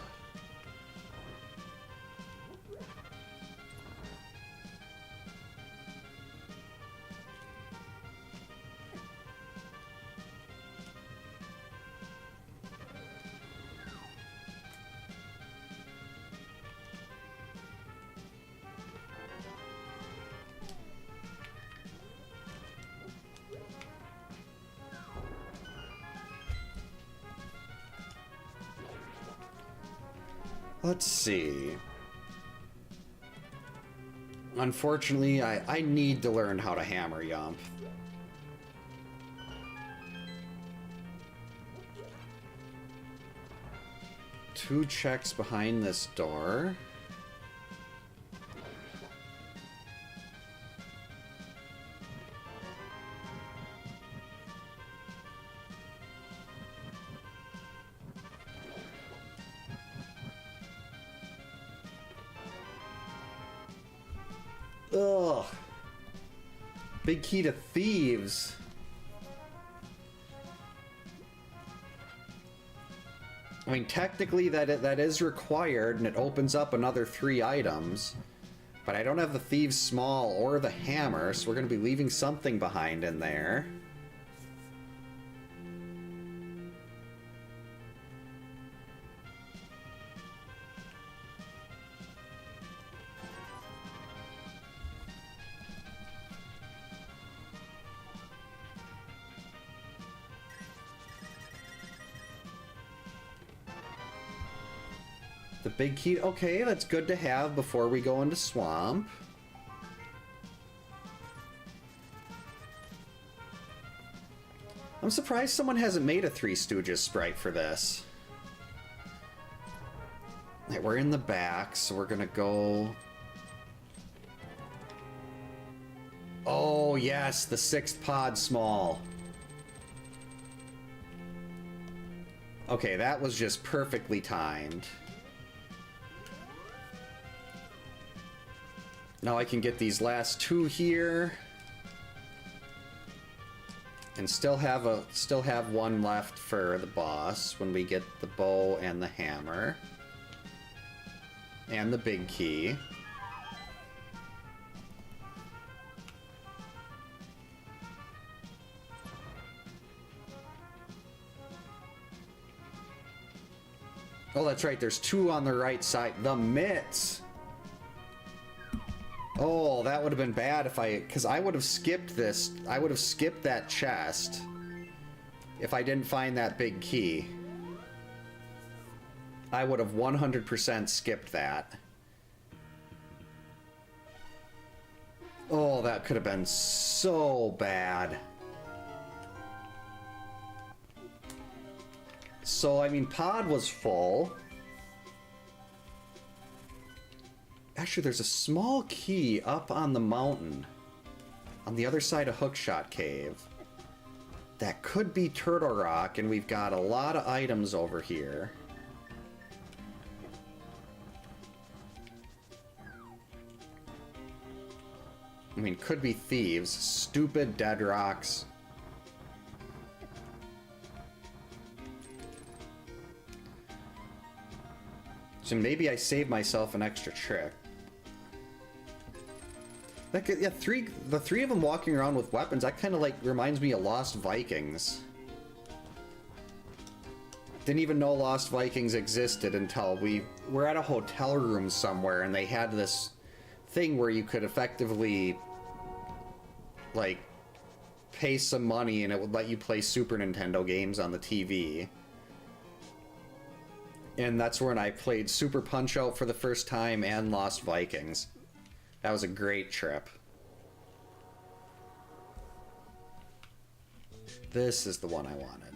Let's see. Unfortunately, I need to learn how to hammer yump. Two checks behind this door. Ugh. Big key to thieves. I mean, technically that is required, and it opens up another 3 items. But I don't have the thieves small or the hammer, so we're going to be leaving something behind in there. The big key, okay, that's good to have before we go into swamp. I'm surprised someone hasn't made a Three Stooges sprite for this. Okay, we're in the back, so we're gonna go... Oh, yes, the 6th pod small. Okay, that was just perfectly timed. Now I can get these last 2 here, and still have one left for the boss when we get the bow and the hammer and the big key. Oh, that's right. There's 2 on the right side. The mitts. Oh, that would have been bad if because I would have skipped this. I would have skipped that chest if I didn't find that big key. I would have 100% skipped that. Oh, that could have been so bad. So, I mean, pod was full. Actually, there's a small key up on the mountain on the other side of Hookshot Cave. That could be Turtle Rock, and we've got a lot of items over here. I mean, could be thieves. Stupid dead rocks. So maybe I saved myself an extra trick. That could, yeah, the 3 of them walking around with weapons, that kind of like reminds me of Lost Vikings. Didn't even know Lost Vikings existed until we were at a hotel room somewhere and they had this thing where you could effectively like, pay some money and it would let you play Super Nintendo games on the TV. And that's when I played Super Punch-Out for the first time and Lost Vikings. That was a great trip. This is the one I wanted.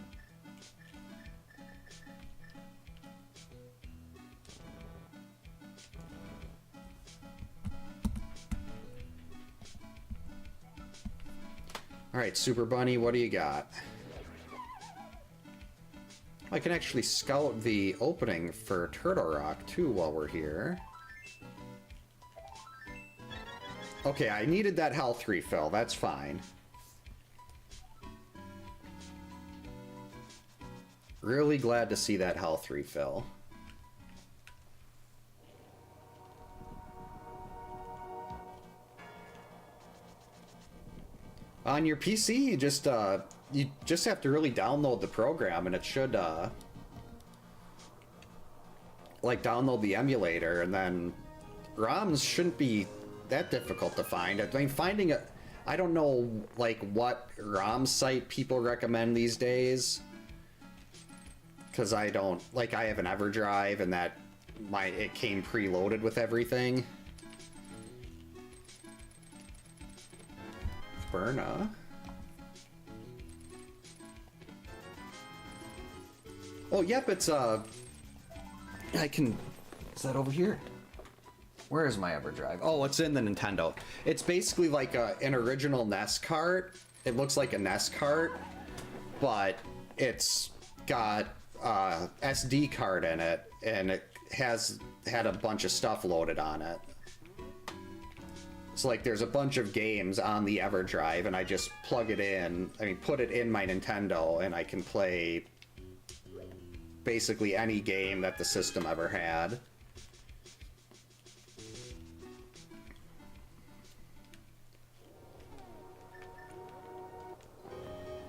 Alright, Super Bunny, what do you got? I can actually scout the opening for Turtle Rock, too, while we're here. Okay, I needed that health refill. That's fine. Really glad to see that health refill. On your PC, you just have to really download the program, and it should like download the emulator, and then ROMs shouldn't be that difficult to find. I mean, finding a, I don't know like what ROM site people recommend these days, because I don't, like, I have an EverDrive, and that it came preloaded with everything. Berna. Oh, yep, it's, I can, is that over here? Where is my EverDrive? Oh, it's in the Nintendo. It's basically like an original NES cart. It looks like a NES cart, but it's got SD card in it, and it had a bunch of stuff loaded on it. So like there's a bunch of games on the EverDrive, and I just plug it in, I mean put it in my Nintendo, and I can play basically any game that the system ever had.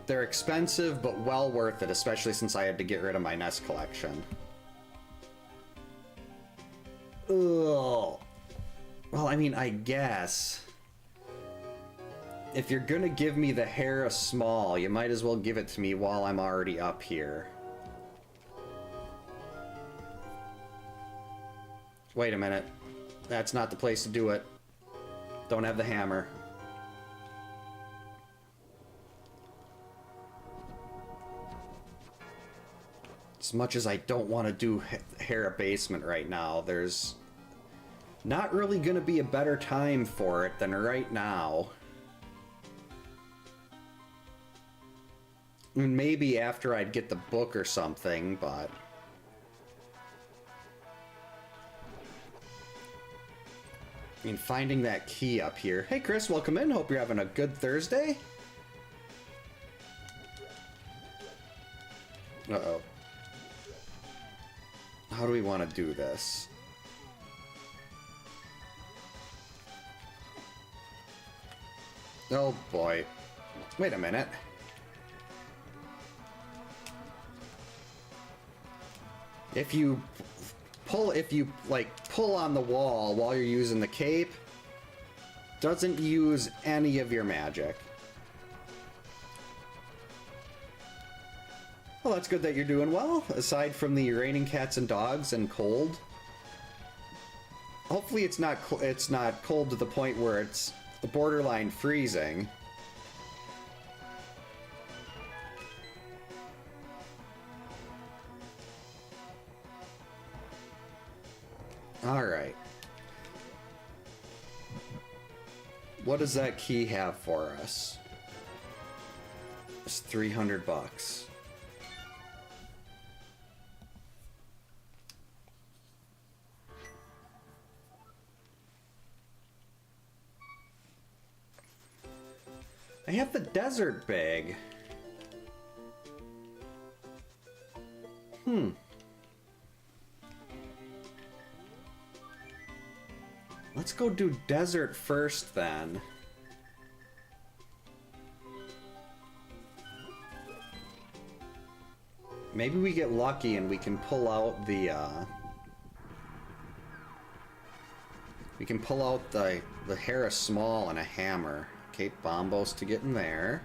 They're expensive, but well worth it, especially since I had to get rid of my NES collection. Ugh. Well, I mean, I guess if you're gonna give me the Hera Small, you might as well give it to me while I'm already up here. Wait a minute. That's not the place to do it. Don't have the hammer. As much as I don't want to do Hera Basement right now, there's not really going to be a better time for it than right now. I mean, maybe after I'd get the book or something, but... I mean, finding that key up here. Hey Chris, welcome in. Hope you're having a good Thursday. Uh-oh. How do we want to do this? Oh boy. Wait a minute. If you pull on the wall while you're using the cape, doesn't use any of your magic. Well, that's good that you're doing well, aside from the raining cats and dogs and cold. Hopefully it's not cold to the point where it's borderline freezing. All right. What does that key have for us? It's 300 bucks. I have the desert bag. Let's go do desert first then. Maybe we get lucky and we can pull out the Hera Small and a hammer. Okay, Bombos to get in there.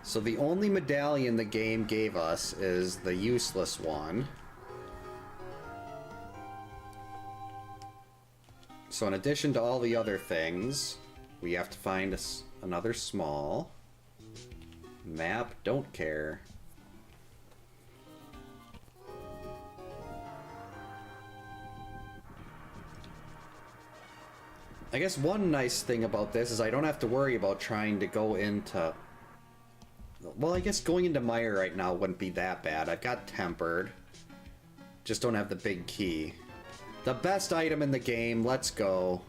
So the only medallion the game gave us is the useless one. So in addition to all the other things, we have to find another small. Map, don't care. I guess one nice thing about this is I don't have to worry about trying to go into... Well, I guess going into Mire right now wouldn't be that bad. I've got Tempered. Just don't have the big key. The best item in the game, let's go.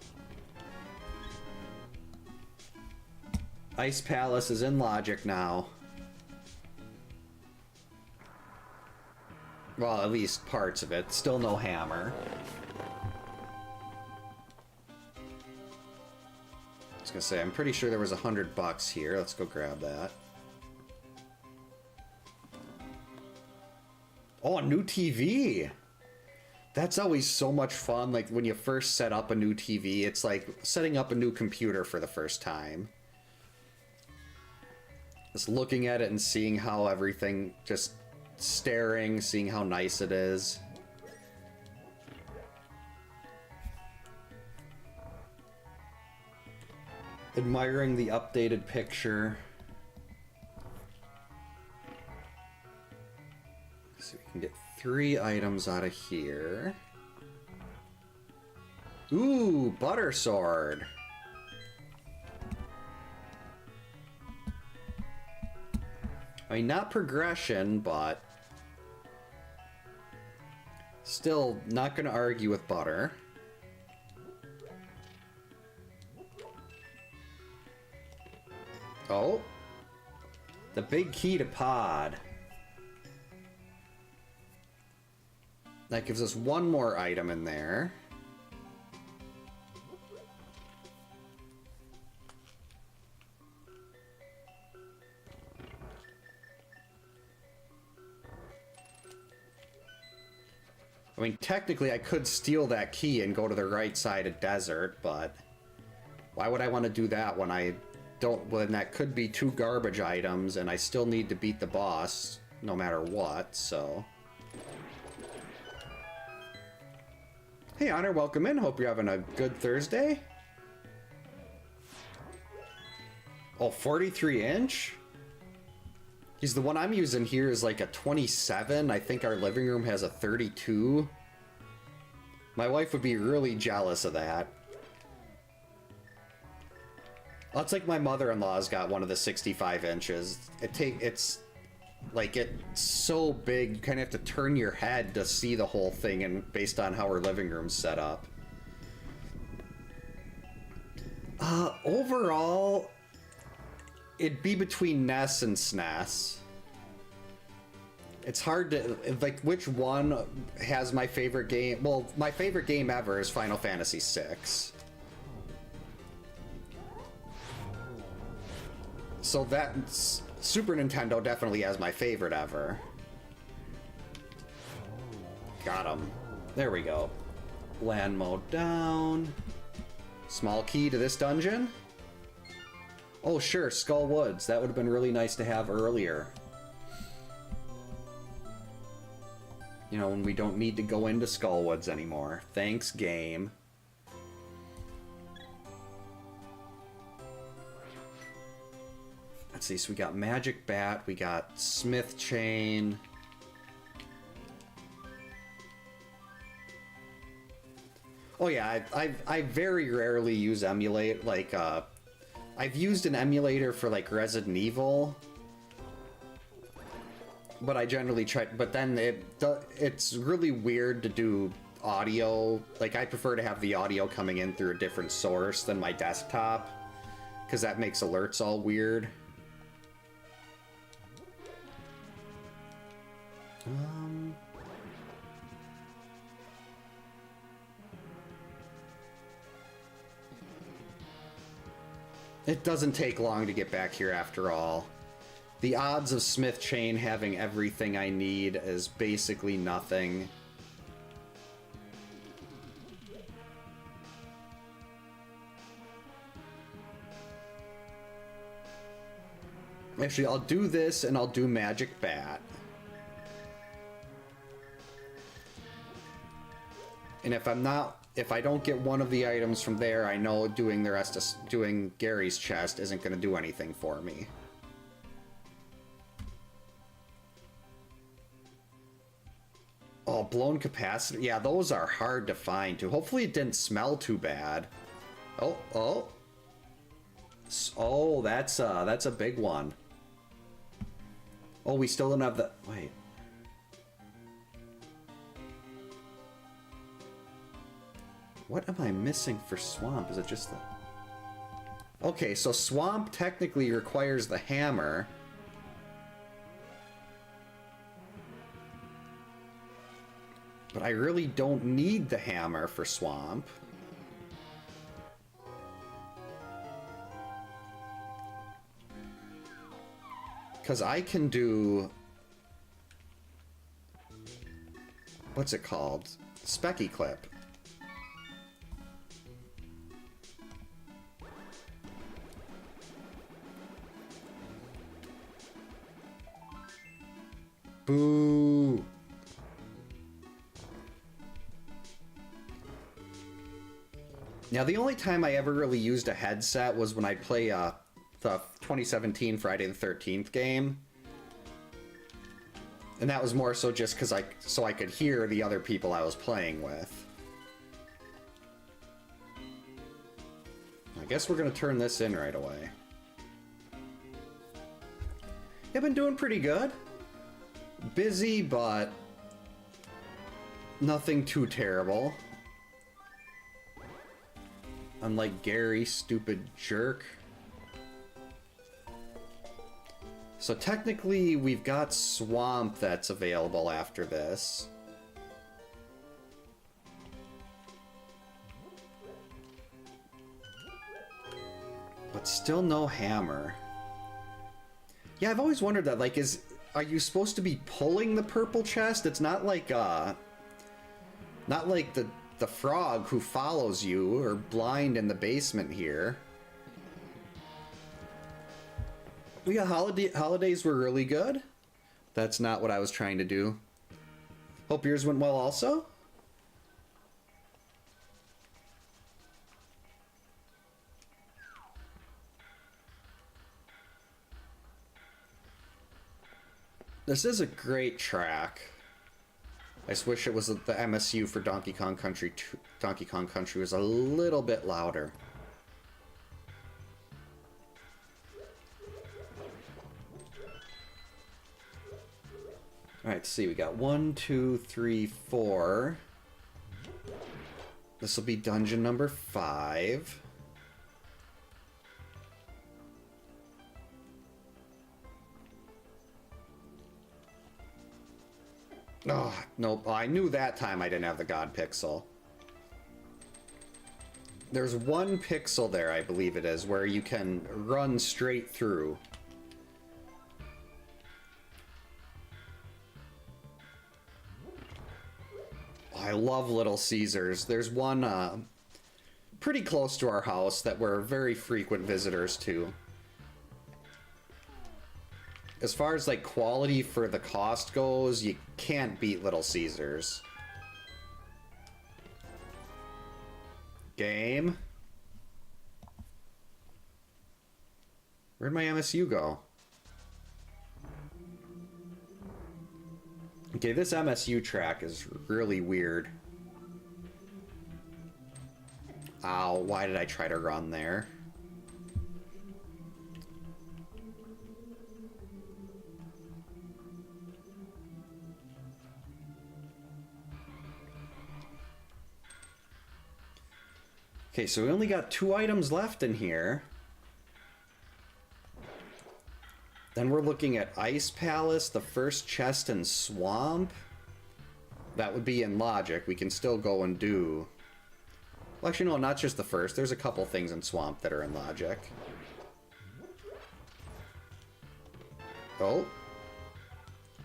Ice Palace is in Logic now. Well, at least parts of it. Still no hammer. I was gonna say, I'm pretty sure there was $100 here. Let's go grab that. Oh, a new TV! That's always so much fun, like when you first set up a new TV, it's like setting up a new computer for the first time. Just looking at it and seeing how everything, just staring, seeing how nice it is. Admiring the updated picture. So we can get 3 items out of here. Ooh, Butter Sword. I mean, not progression, but still not gonna argue with Butter. Oh, the big key to Pod. That gives us one more item in there. I mean, technically I could steal that key and go to the right side of Desert, but why would I want to do that when I don't, when that could be 2 garbage items and I still need to beat the boss no matter what, so... Hey, Honor, welcome in. Hope you're having a good Thursday. Oh, 43-inch? Because the one I'm using here is like a 27. I think our living room has a 32. My wife would be really jealous of that. Oh, it's like my mother-in-law's got one of the 65 inches. It's like, it's so big, you kind of have to turn your head to see the whole thing, and based on how her living room's set up. Overall, it'd be between NES and SNES. It's hard to, like, which one has my favorite game? Well, my favorite game ever is Final Fantasy VI. So that's... Super Nintendo definitely has my favorite ever. Got him. There we go. Land mode down. Small key to this dungeon. Oh, sure, Skull Woods. That would have been really nice to have earlier. You know, when we don't need to go into Skull Woods anymore. Thanks, game. Let's see, so we got Magic Bat, we got Smith Chain. Oh yeah, I very rarely use emulate, like, I've used an emulator for, like, Resident Evil. But I generally try, but then it's really weird to do audio. Like, I prefer to have the audio coming in through a different source than my desktop, because that makes alerts all weird. It doesn't take long to get back here after all. The odds of Smith Chain having everything I need is basically nothing. Actually, I'll do this and I'll do Magic Bat. And if I don't get one of the items from there, I know doing the rest of doing Gary's chest isn't going to do anything for me. Oh, blown capacitor. Yeah, those are hard to find too. Hopefully it didn't smell too bad. Oh, oh. Oh, that's a big one. Oh, we still don't have the... Wait. What am I missing for Swamp? Is it just the... Okay, so Swamp technically requires the hammer. But I really don't need the hammer for Swamp. Because I can do... What's it called? Specky Clip. Boo! Now, the only time I ever really used a headset was when I'd play the 2017 Friday the 13th game. And that was more so just because so I could hear the other people I was playing with. I guess we're going to turn this in right away. I've been doing pretty good. Busy, but nothing too terrible. Unlike Gary, stupid jerk. So technically, we've got Swamp that's available after this. But still no hammer. Yeah, I've always wondered that, like, are you supposed to be pulling the purple chest? It's not like the frog who follows you or blind in the basement here. Yeah, holidays were really good. That's not what I was trying to do. Hope yours went well also. This is a great track. I just wish it was the MSU for Donkey Kong Country. Donkey Kong Country was a little bit louder. All right, let's see. We got 1, 2, 3, 4. This will be dungeon number 5. Oh, nope. I knew that time I didn't have the God Pixel. There's one pixel there, I believe it is, where you can run straight through. I love Little Caesars. There's one pretty close to our house that we're very frequent visitors to. As far as like quality for the cost goes, you can't beat Little Caesars. Game. Where'd my MSU go? Okay, this MSU track is really weird. Ow, why did I try to run there? Okay, so we only got 2 items left in here. Then we're looking at Ice Palace, the first chest in Swamp. That would be in Logic. We can still go and do... Well, actually, no, not just the first. There's a couple things in Swamp that are in Logic. Oh.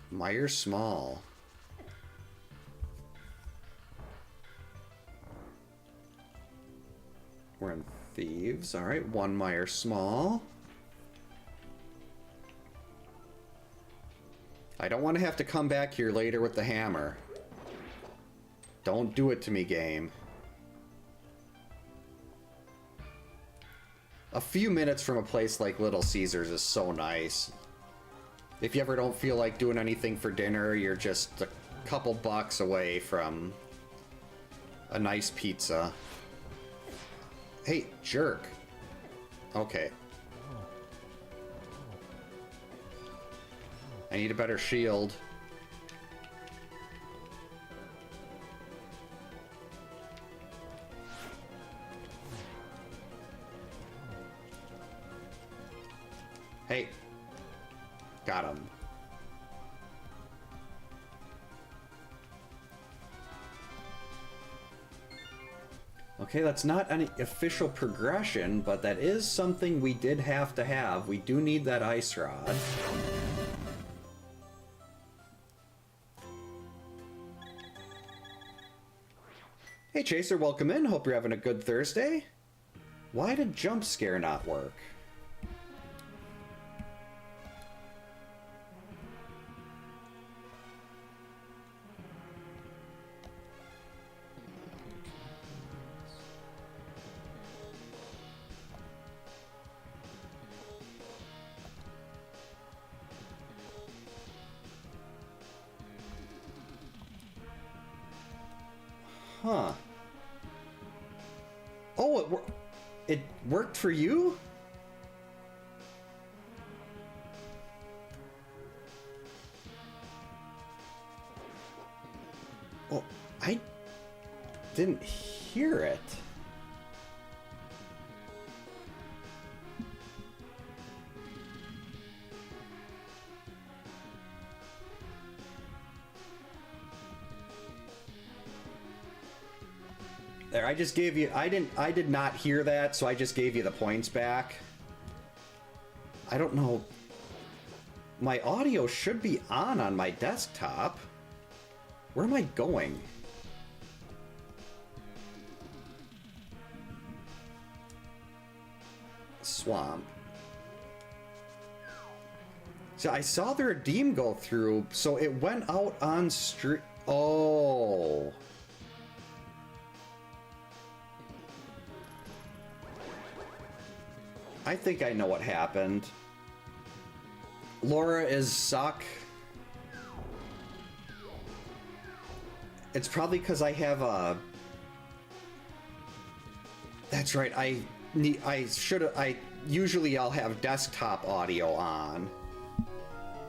Meyer Small. We're in Thieves. Alright, 1 Meyer Small. I don't want to have to come back here later with the hammer. Don't do it to me, game. A few minutes from a place like Little Caesars is so nice. If you ever don't feel like doing anything for dinner, you're just a couple bucks away from a nice pizza. Hey, jerk. Okay. I need a better shield. Hey. Got him. Okay, that's not any official progression, but that is something we did have to have. We do need that ice rod. Hey Chaser, welcome in. Hope you're having a good Thursday. Why did jump scare not work? Huh. Oh, it worked for you? Well, I didn't hear it. There, I just gave you, I did not hear that, so I just gave you the points back. I don't know. My audio should be on my desktop. Where am I going? Swamp. So I saw the redeem go through, so it went out on street. Oh. I think I know what happened. Laura is suck. It's probably because I have a... That's right, usually I'll have desktop audio on.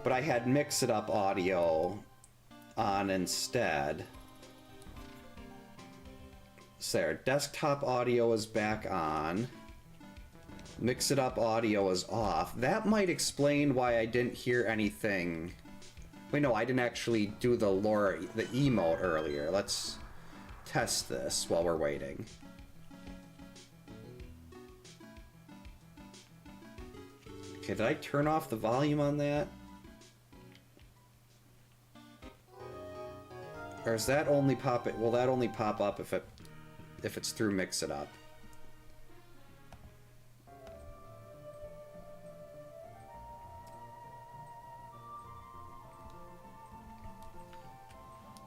But I had Mix It Up audio on instead. So there, desktop audio is back on. Mix It Up audio is off. That might explain why I didn't hear anything. Wait, no, I didn't actually do the Laura, the emote earlier. Let's test this while we're waiting. Okay, did I turn off the volume on that? Or is that only pop it? Will that only pop up if it's through Mix It Up?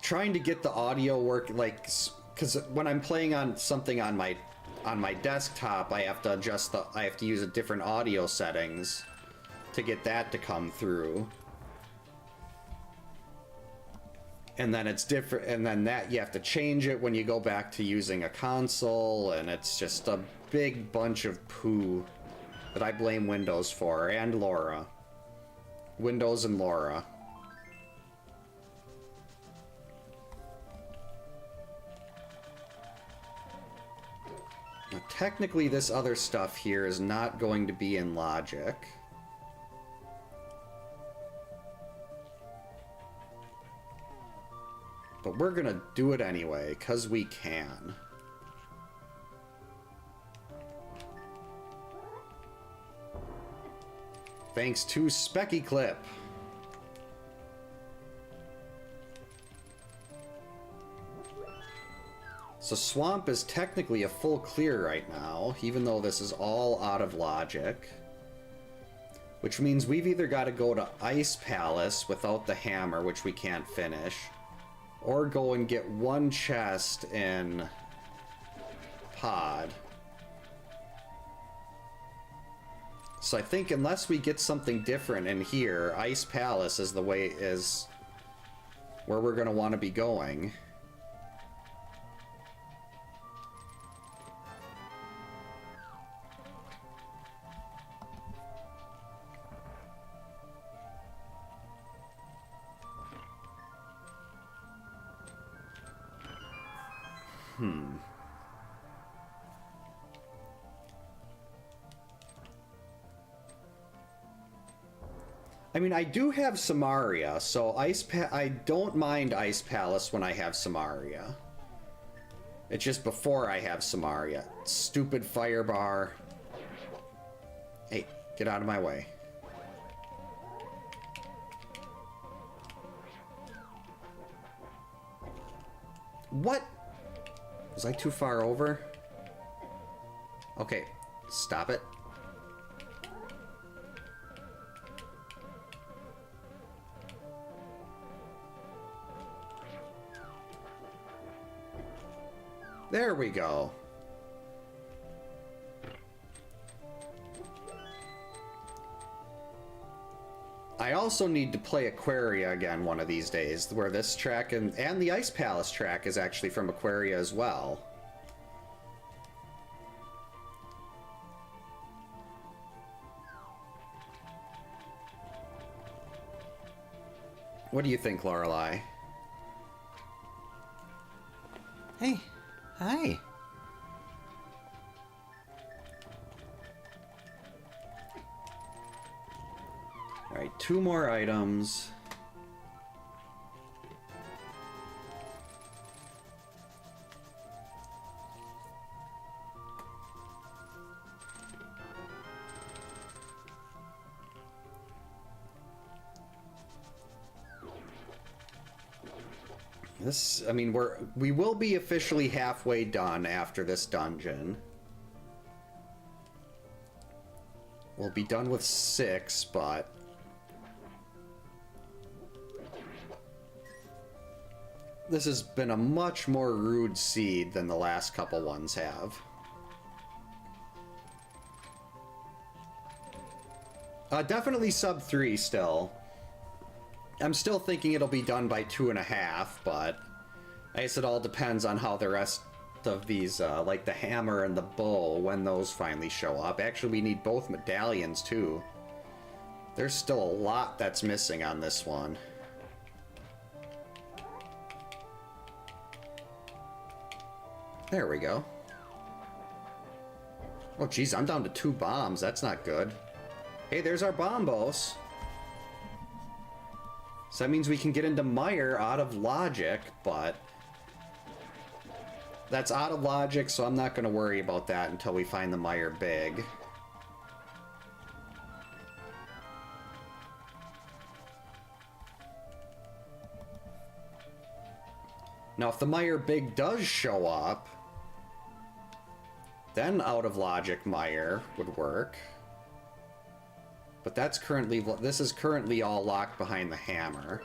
Trying to get the audio work, like, because when I'm playing on something on my desktop, I have to adjust I have to use a different audio settings to get that to come through. And then it's different, and then that you have to change it when you go back to using a console, and it's just a big bunch of poo that I blame Windows for, and Laura. Windows and Laura. Now, technically, this other stuff here is not going to be in Logic. But we're gonna do it anyway, because we can. Thanks to Specky Clip. So Swamp is technically a full clear right now, even though this is all out of Logic. Which means we've either got to go to Ice Palace without the hammer, which we can't finish, or go and get one chest in Pod. So I think unless we get something different in here, Ice Palace is the way, is where we're going to want to be going. I mean, I do have Samaria, so I don't mind Ice Palace when I have Samaria. It's just before I have Samaria. Stupid fire bar. Hey, get out of my way. What? Was I too far over? Okay, stop it. There we go. I also need to play Aquaria again one of these days, where this track and the Ice Palace track is actually from Aquaria as well. What do you think, Lorelei? Hey, hi. All right, 2 more items. This, I mean, we will be officially halfway done after this dungeon. We'll be done with 6, but this has been a much more rude seed than the last couple ones have. Definitely sub 3 still. I'm still thinking it'll be done by 2.5, but I guess it all depends on how the rest of these, like the hammer and the bow, when those finally show up. Actually, we need both medallions, too. There's still a lot that's missing on this one. There we go. Oh, geez, I'm down to 2 bombs. That's not good. Hey, there's our bombos. So that means we can get into Mire out of logic, but that's out of logic, so I'm not going to worry about that until we find the Mire Big. Now, if the Mire Big does show up, then out of logic Mire would work. But that's currently, this is currently all locked behind the hammer.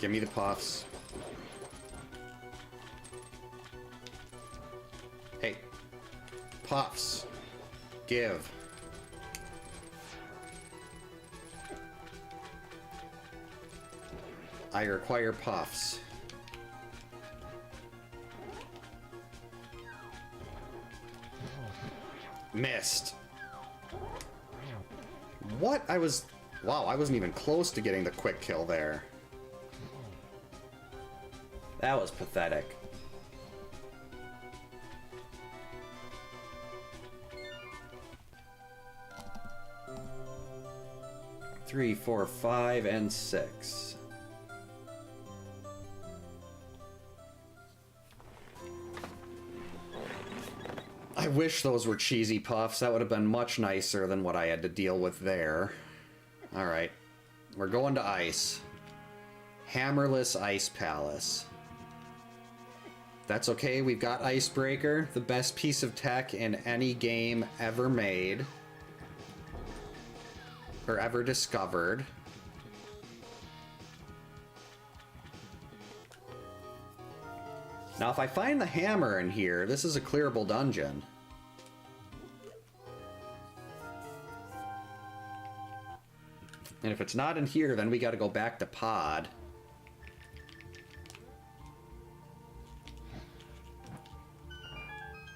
Give me the puffs. Hey. Puffs. Give. I require puffs. Missed. What? Wow, I wasn't even close to getting the quick kill there. That was pathetic. Three, 4, 5, and 6. wish those were cheesy puffs. That would have been much nicer than what I had to deal with there. Alright. We're going to ice. Hammerless Ice Palace. That's okay, we've got Icebreaker, the best piece of tech in any game ever made. Or ever discovered. Now if I find the hammer in here, this is a clearable dungeon. And if it's not in here, then we gotta go back to Pod.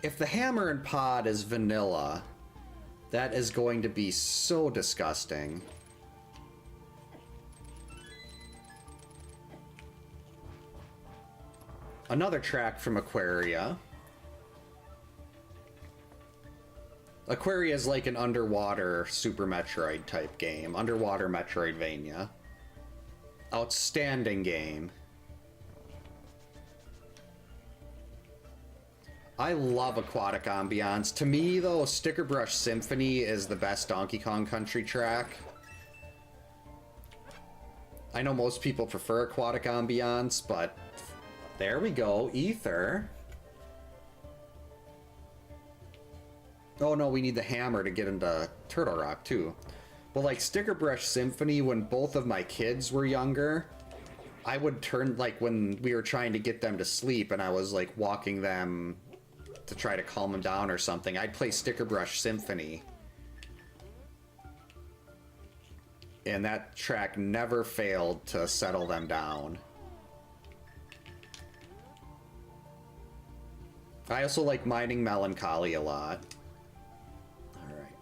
If the hammer in Pod is vanilla, that is going to be so disgusting. Another track from Aquaria. Aquaria is like an underwater Super Metroid type game. Underwater Metroidvania. Outstanding game. I love aquatic ambiance. To me, though, Sticker Brush Symphony is the best Donkey Kong Country track. I know most people prefer aquatic ambiance, but there we go. Ether. Oh no, we need the hammer to get into Turtle Rock, too. But like Sticker Brush Symphony, when both of my kids were younger, I would turn, like when we were trying to get them to sleep and I was like walking them to try to calm them down or something, I'd play Sticker Brush Symphony. And that track never failed to settle them down. I also like Mining Melancholy a lot. Alright.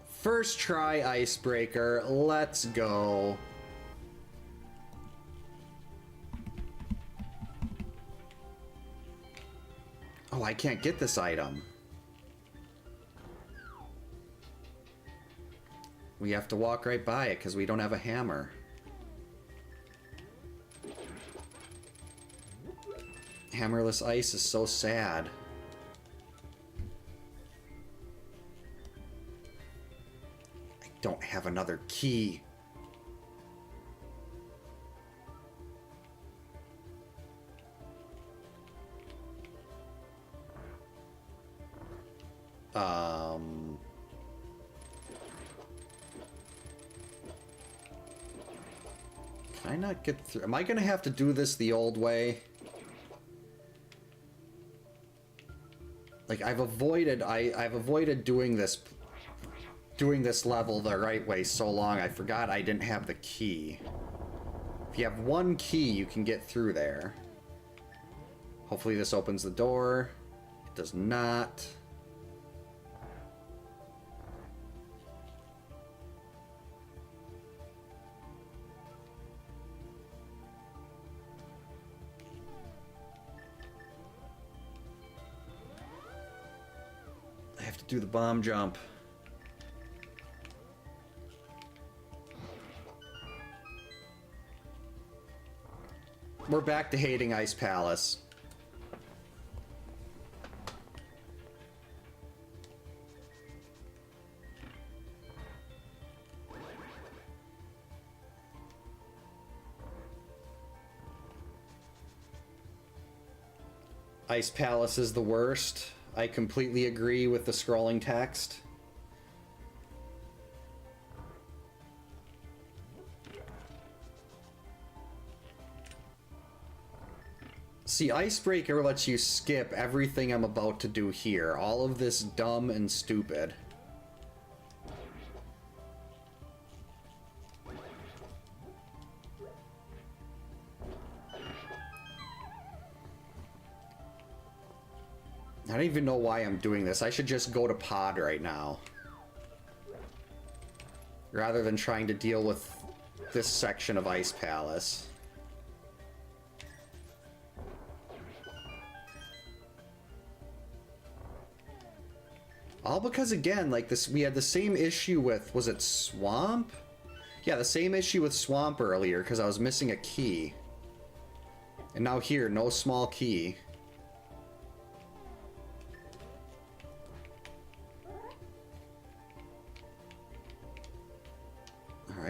First try Icebreaker. Let's go. Oh, I can't get this item. We have to walk right by it because we don't have a hammer. Hammerless ice is so sad. I don't have another key. Can I not get through? Am I gonna have to do this the old way? Like I've avoided doing this level the right way so long I forgot I didn't have the key. If you have one key, you can get through there. Hopefully this opens the door. It does not. I have to do the bomb jump. We're back to hating Ice Palace. Ice Palace is the worst. I completely agree with the scrolling text. See, Icebreaker lets you skip everything I'm about to do here. All of this dumb and stupid. I don't even know why I'm doing this. I should just go to Pod right now. Rather than trying to deal with this section of Ice Palace. All because, again, like this, we had the same issue with, was it Swamp? Yeah, the same issue with Swamp earlier, because I was missing a key. And now here, no small key.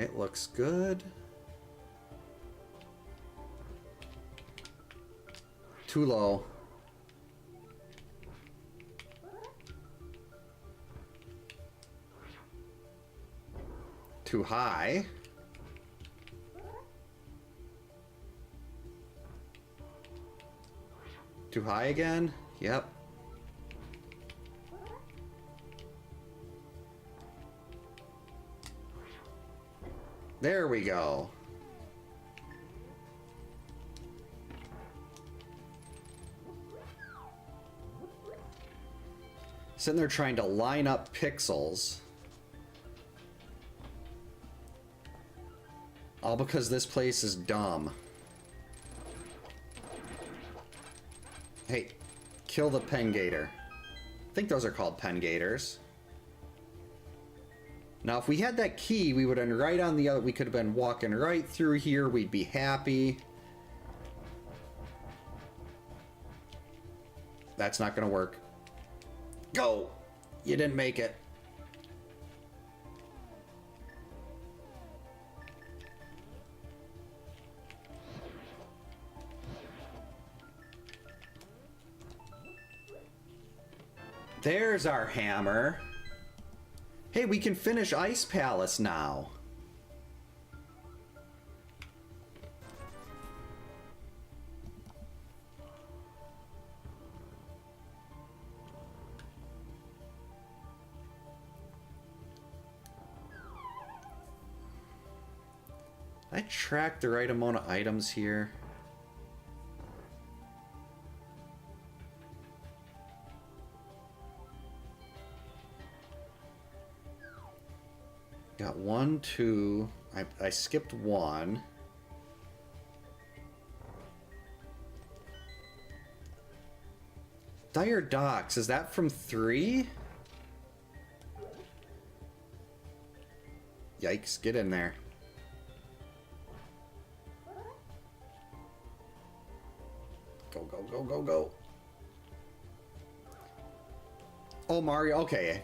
Alright, looks good. Too low. Too high. Too high again? Yep. There we go. Sitting there trying to line up pixels. All because this place is dumb. Hey, kill the pen gator. I think those are called pen gators. Now, if we had that key, we would have been right on the other. We could have been walking right through here. We'd be happy. That's not going to work. Go! You didn't make it. There's our hammer. Hey, we can finish Ice Palace now. I tracked the right amount of items here. Got 1, 2. I skipped 1. Dire Docks, is that from 3? Yikes, get in there. Go, go, go, go, go. Oh, Mario, okay.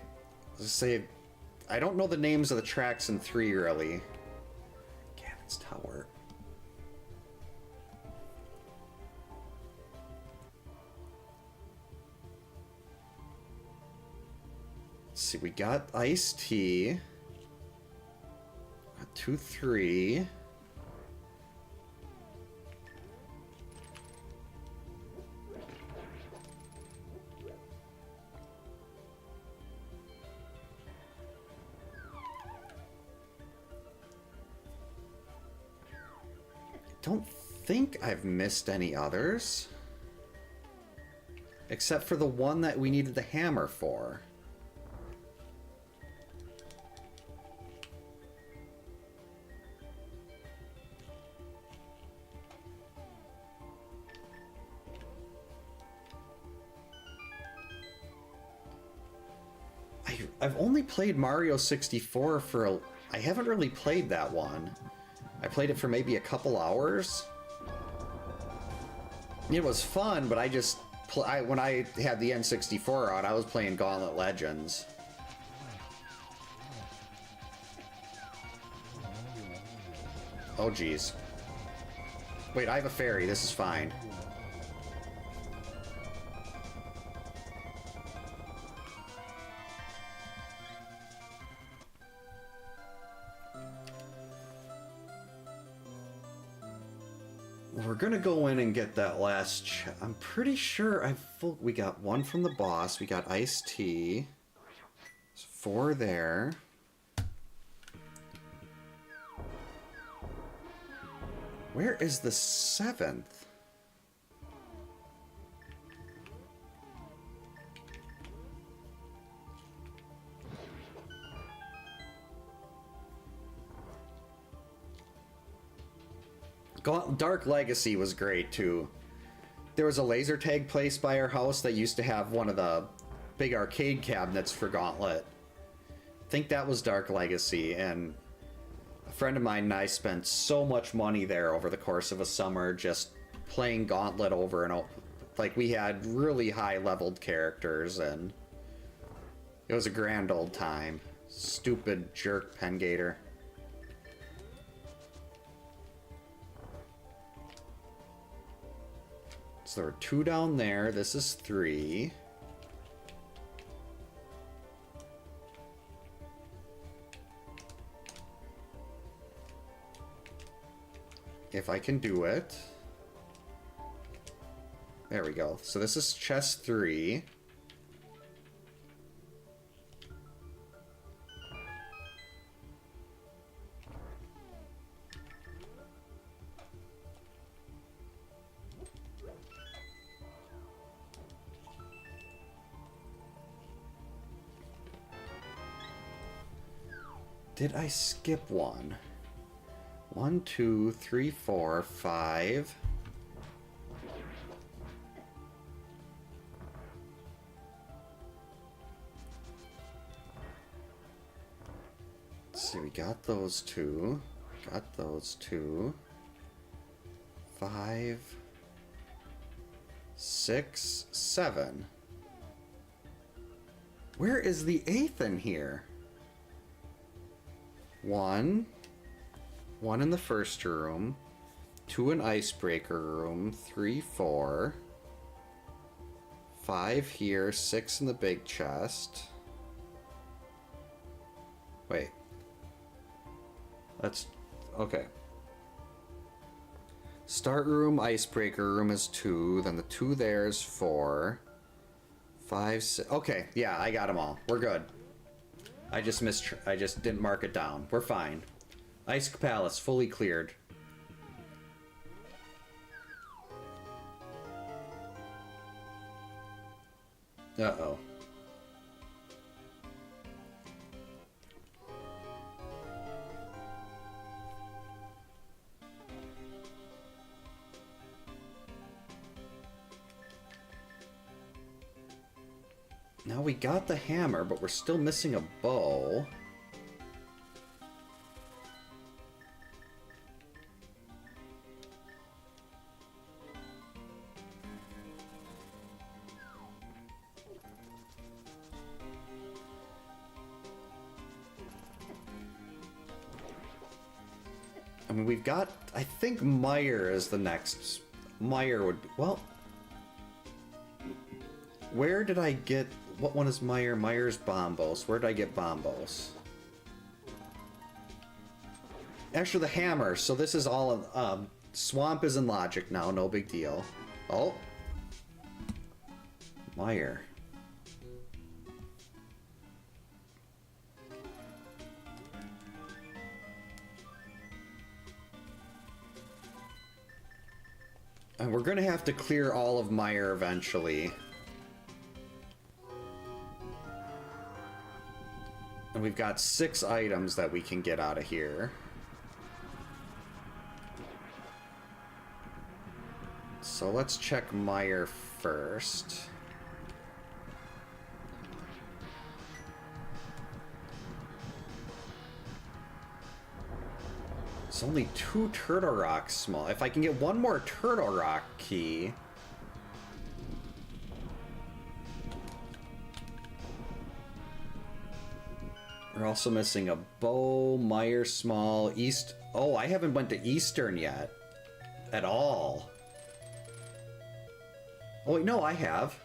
Let's say, I don't know the names of the tracks in 3, really. Gavin Tower. Let's see, we got iced tea. Got 2, 3. Don't think I've missed any others. Except for the one that we needed the hammer for. I've only played Mario 64 for a... I haven't really played that one. I played it for maybe a couple hours. It was fun, but I just... when I had the N64 out, I was playing Gauntlet Legends. Oh, geez. Wait, I have a fairy. This is fine. We're gonna go in and get that last I'm pretty sure we got 1 from the boss. We got iced tea. There's 4 there. Where is the 7th? Dark Legacy was great too. There was a laser tag place by our house that used to have one of the big arcade cabinets for Gauntlet. I think that was Dark Legacy, and a friend of mine and I spent so much money there over the course of a summer just playing Gauntlet over and over. Like, we had really high leveled characters, and it was a grand old time. Stupid jerk Pengator. So there are 2 down there. This is 3. If I can do it. There we go. So this is chest 3. Did I skip one? 1, 2, 3, 4, 5. Let's see, we got those 2. Got those 2. 5, 6, 7. Where is the 8th in here? 1 in the first room, 2 in icebreaker room, 3, 4, 5 here, 6 in the big chest. Wait. That's okay. Start room, icebreaker room is 2, then the 2 there is 4, 5, 6. Okay, yeah, I got them all. We're good. I just didn't mark it down. We're fine. Ice Palace fully cleared. Uh-oh. Now we got the hammer, but we're still missing a bow. I mean, we've got... I think Meyer is the next. Meyer would be... Well... Where did I get... What one is Meyer? Meyer's Bombos. Where did I get Bombos? Actually, the hammer. So this is all... Swamp is in logic now. No big deal. Oh. Meyer. And we're gonna have to clear all of Meyer eventually. And we've got 6 items that we can get out of here. So let's check Meyer first. It's only 2 Turtle Rock small. If I can get one more Turtle Rock key... We're also missing a bow, Meyer small, East... Oh, I haven't went to Eastern yet. At all. Oh, wait, no, I have.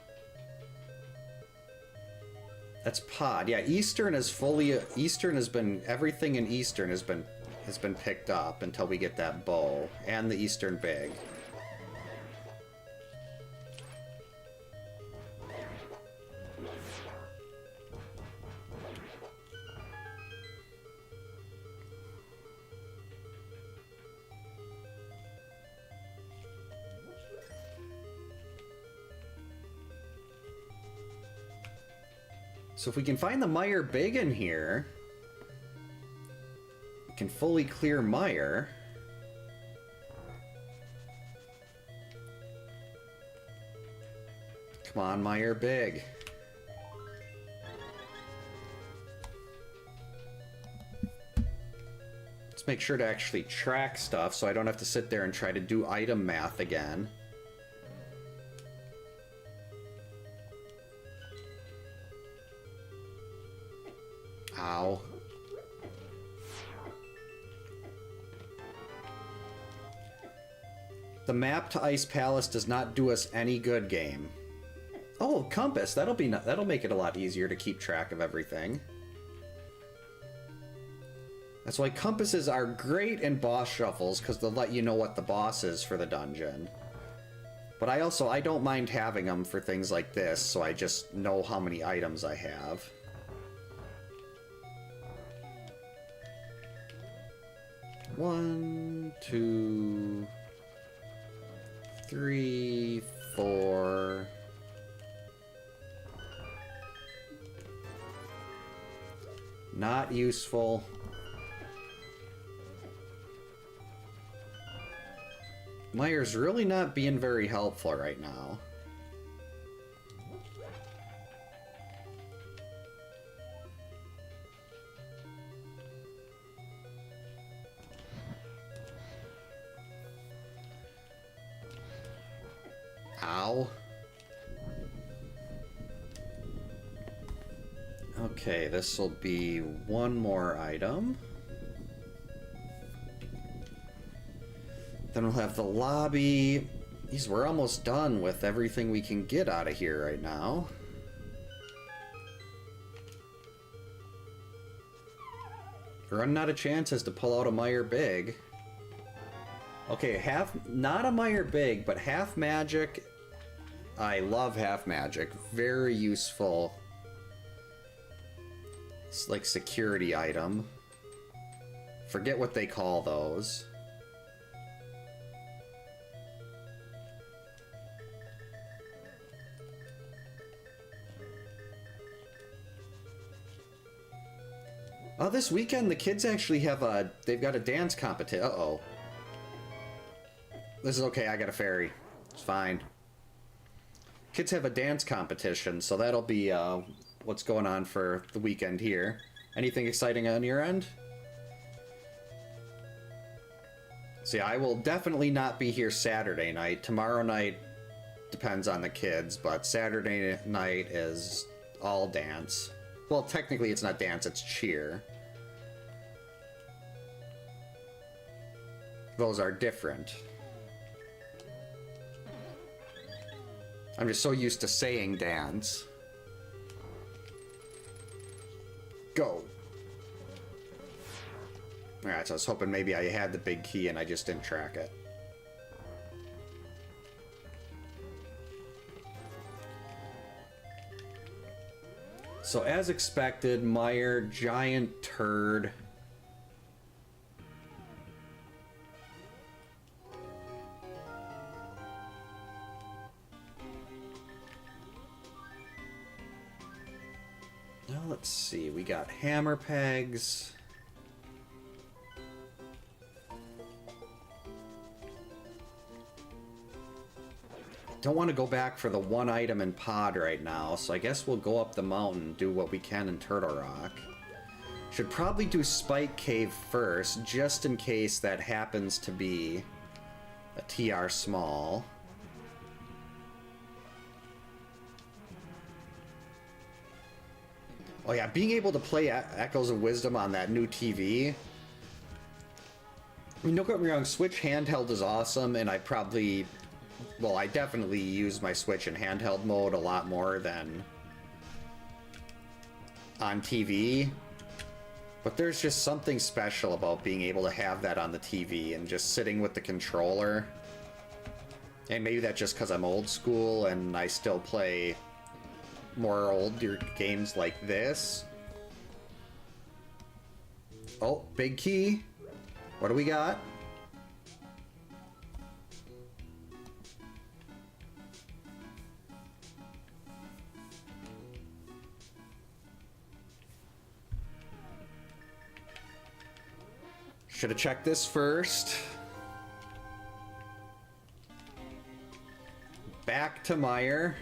That's Pod. Yeah, Eastern is fully... Eastern has been... Everything in Eastern has been picked up until we get that bow. And the Eastern Big. So if we can find the Meyer Big in here, we can fully clear Meyer. Come on, Meyer Big. Let's make sure to actually track stuff so I don't have to sit there and try to do item math again. Ow. The map to Ice Palace does not do us any good, game. Oh, compass. That'll make it a lot easier to keep track of everything. That's why compasses are great in boss shuffles, because they'll let you know what the boss is for the dungeon. But I don't mind having them for things like this, so I just know how many items I have. One, two, three, four. Not useful. Meyer's really not being very helpful right now. Ow. Okay, this will be one more item. Then we'll have the lobby. Jeez, we're almost done with everything we can get out of here right now. We're running out of chances to pull out a Meyer Big. Okay, not a Meyer Big, but half magic. I love half magic. Very useful. It's like security item. Forget what they call those. Oh, this weekend the kids actually have they've got a dance competition. Uh-oh. This is okay, I got a fairy. It's fine. Kids have a dance competition, so that'll be what's going on for the weekend here. Anything exciting on your end? See, I will definitely not be here Saturday night. Tomorrow night depends on the kids, but Saturday night is all dance. Well, technically it's not dance, it's cheer. Those are different. I'm just so used to saying dance. Go. Alright, so I was hoping maybe I had the big key and I just didn't track it. So as expected, Meyer, giant turd. Now let's see, we got hammer pegs. Don't want to go back for the one item in pod right now, so I guess we'll go up the mountain and do what we can in Turtle Rock. Should probably do Spike Cave first, just in case that happens to be a TR small. Oh yeah, being able to play Echoes of Wisdom on that new TV. I mean, don't get me wrong, Switch handheld is awesome, and I definitely use my Switch in handheld mode a lot more than on TV. But there's just something special about being able to have that on the TV and just sitting with the controller. And maybe that's just because I'm old school and I still play more older games like this. Oh, big key. What do we got? Should have checked this first. Back to Meyer.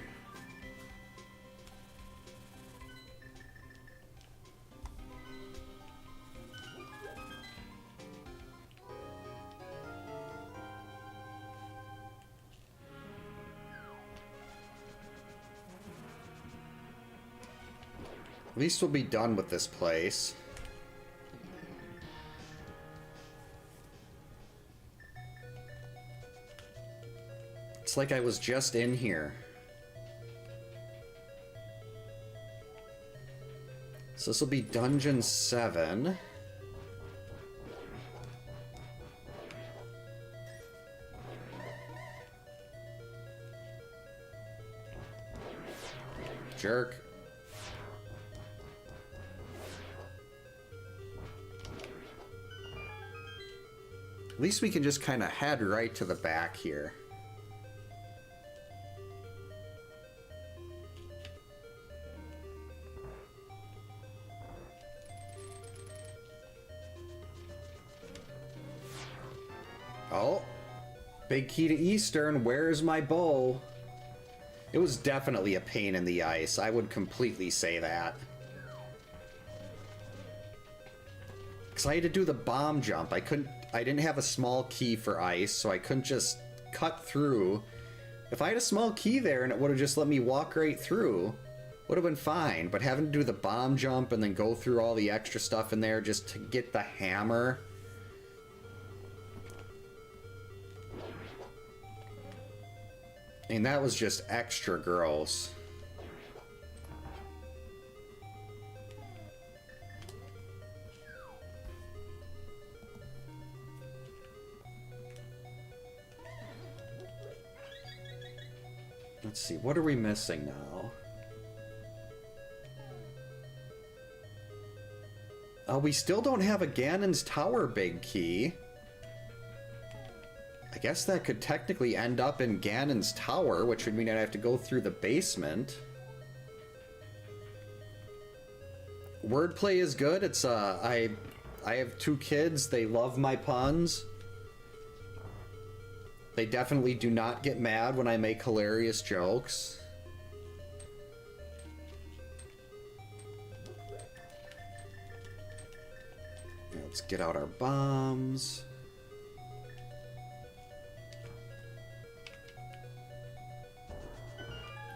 At least we'll be done with this place. It's like I was just in here. So this will be Dungeon 7. Jerk. At least we can just kind of head right to the back here. Oh, big key to Eastern. Where's my bow? It was definitely a pain in the ice. I would completely say that. Because I had to do the bomb jump. I didn't have a small key for ice, so I couldn't just cut through. If I had a small key there and it would have just let me walk right through, would have been fine. But having to do the bomb jump and then go through all the extra stuff in there just to get the hammer. And that was just extra gross. Let's see, what are we missing now? We still don't have a Ganon's Tower big key. I guess that could technically end up in Ganon's Tower, which would mean I'd have to go through the basement. Wordplay is good. It's, I have 2 kids. They love my puns. They definitely do not get mad when I make hilarious jokes. Let's get out our bombs.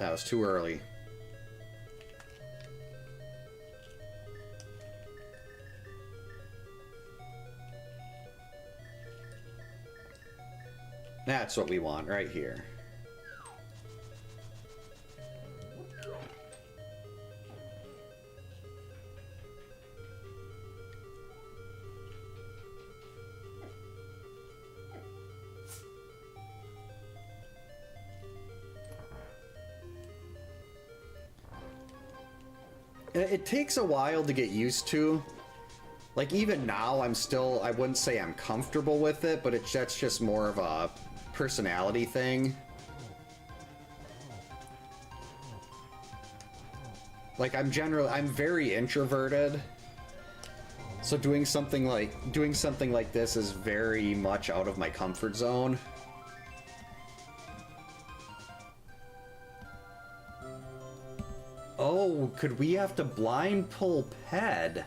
That was too early. That's what we want right here. It takes a while to get used to. Like, even now, I wouldn't say I'm comfortable with it, but that's just more of a personality thing. Like, I'm very introverted. So doing something like this is very much out of my comfort zone. Oh, could we have to blind pull Ped?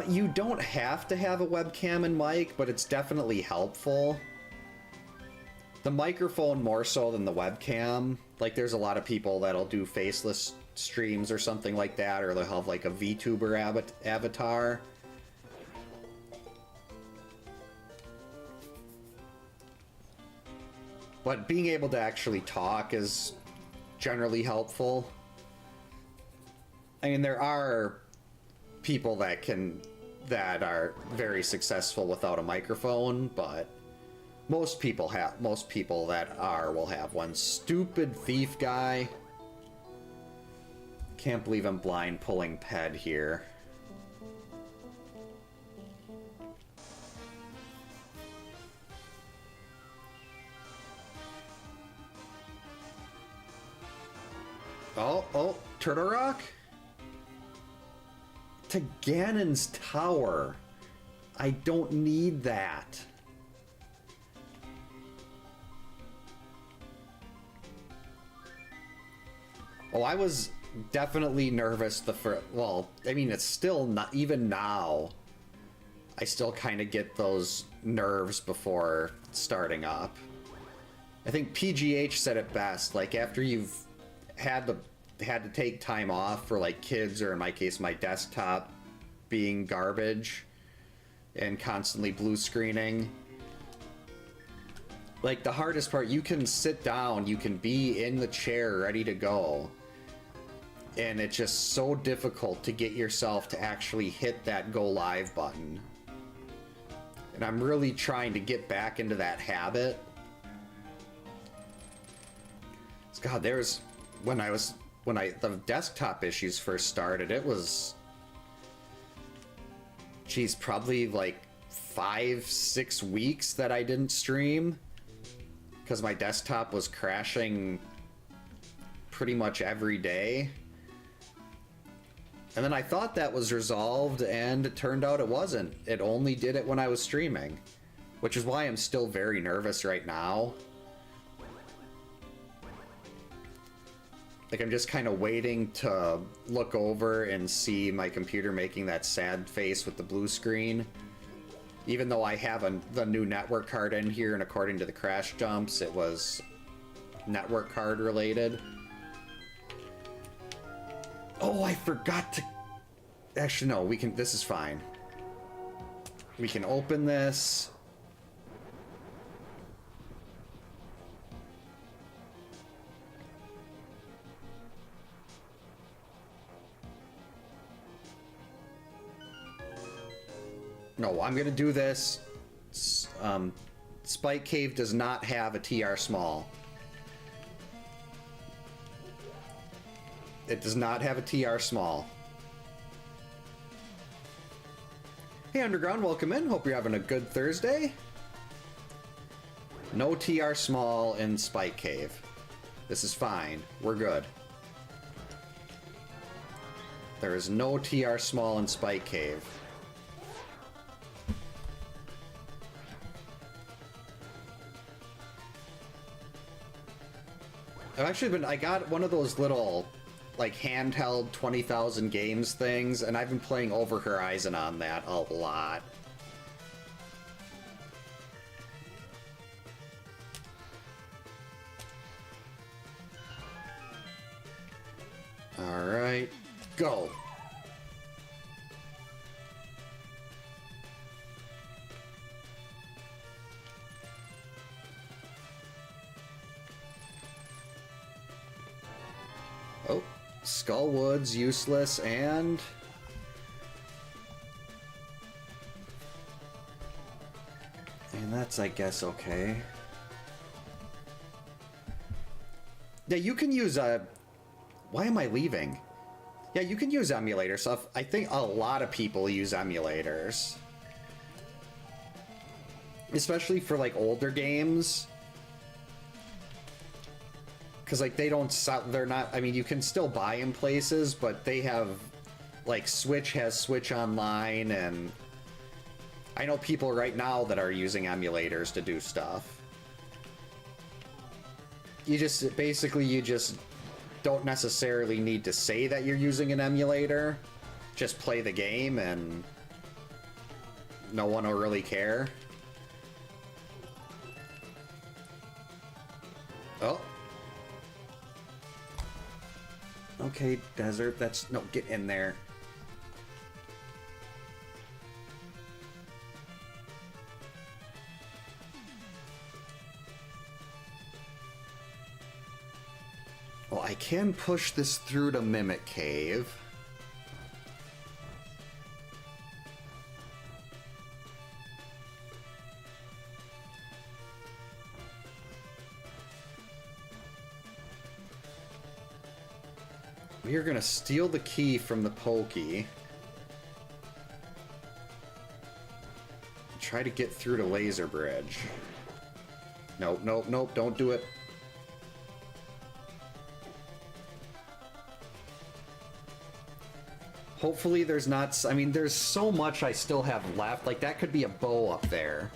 You don't have to have a webcam and mic, but it's definitely helpful. The microphone more so than the webcam. Like, there's a lot of people that'll do faceless streams or something like that, or they'll have like a VTuber avatar. But being able to actually talk is generally helpful. I mean, there are people that are very successful without a microphone, but most people that will have one. Stupid thief guy. Can't believe I'm blind pulling Ped here. Oh, Turtle Rock? To Ganon's Tower. I don't need that. Oh, I was definitely nervous well, I mean, it's still not, even now, I still kind of get those nerves before starting up. I think PGH said it best. Like, after you've had to take time off for, like, kids, or in my case, my desktop being garbage and constantly blue screening, like, the hardest part, you can sit down, you can be in the chair ready to go, and it's just so difficult to get yourself to actually hit that go live button. And I'm really trying to get back into that habit. God, there's when the desktop issues first started, it was, geez, probably like 5-6 weeks that I didn't stream because my desktop was crashing pretty much every day. And then I thought that was resolved, and it turned out it wasn't. It only did it when I was streaming, which is why I'm still very nervous right now. Like, I'm just kind of waiting to look over and see my computer making that sad face with the blue screen. Even though I have the new network card in here, and according to the crash dumps, it was network card related. Oh, I forgot to... Actually, no, we can... This is fine. We can open this. No, I'm gonna do this. Spike Cave does not have a TR small. It does not have a TR small. Hey Underground, welcome in. Hope you're having a good Thursday. No TR small in Spike Cave. This is fine. We're good. There is no TR small in Spike Cave. I got one of those little, like, handheld 20,000 games things, and I've been playing Over Horizon on that a lot. Alright, go! Oh, Skullwood's useless, and that's, I guess, okay. Yeah, you can use why am I leaving? Yeah, you can use emulator stuff. I think a lot of people use emulators, especially for, like, older games. Because, like, they don't sell, they're not, I mean, you can still buy them places, but they have, like, Switch has Switch Online, and I know people right now that are using emulators to do stuff. You just, basically, you just don't necessarily need to say that you're using an emulator. Just play the game, and no one will really care. Oh. Okay, desert, that's... No, get in there. Well, I can push this through to Mimic Cave. We are gonna steal the key from the Pokey. Try to get through to Laser Bridge. Nope, nope, nope, don't do it. Hopefully there's not... I mean, there's so much I still have left. Like, that could be a bow up there.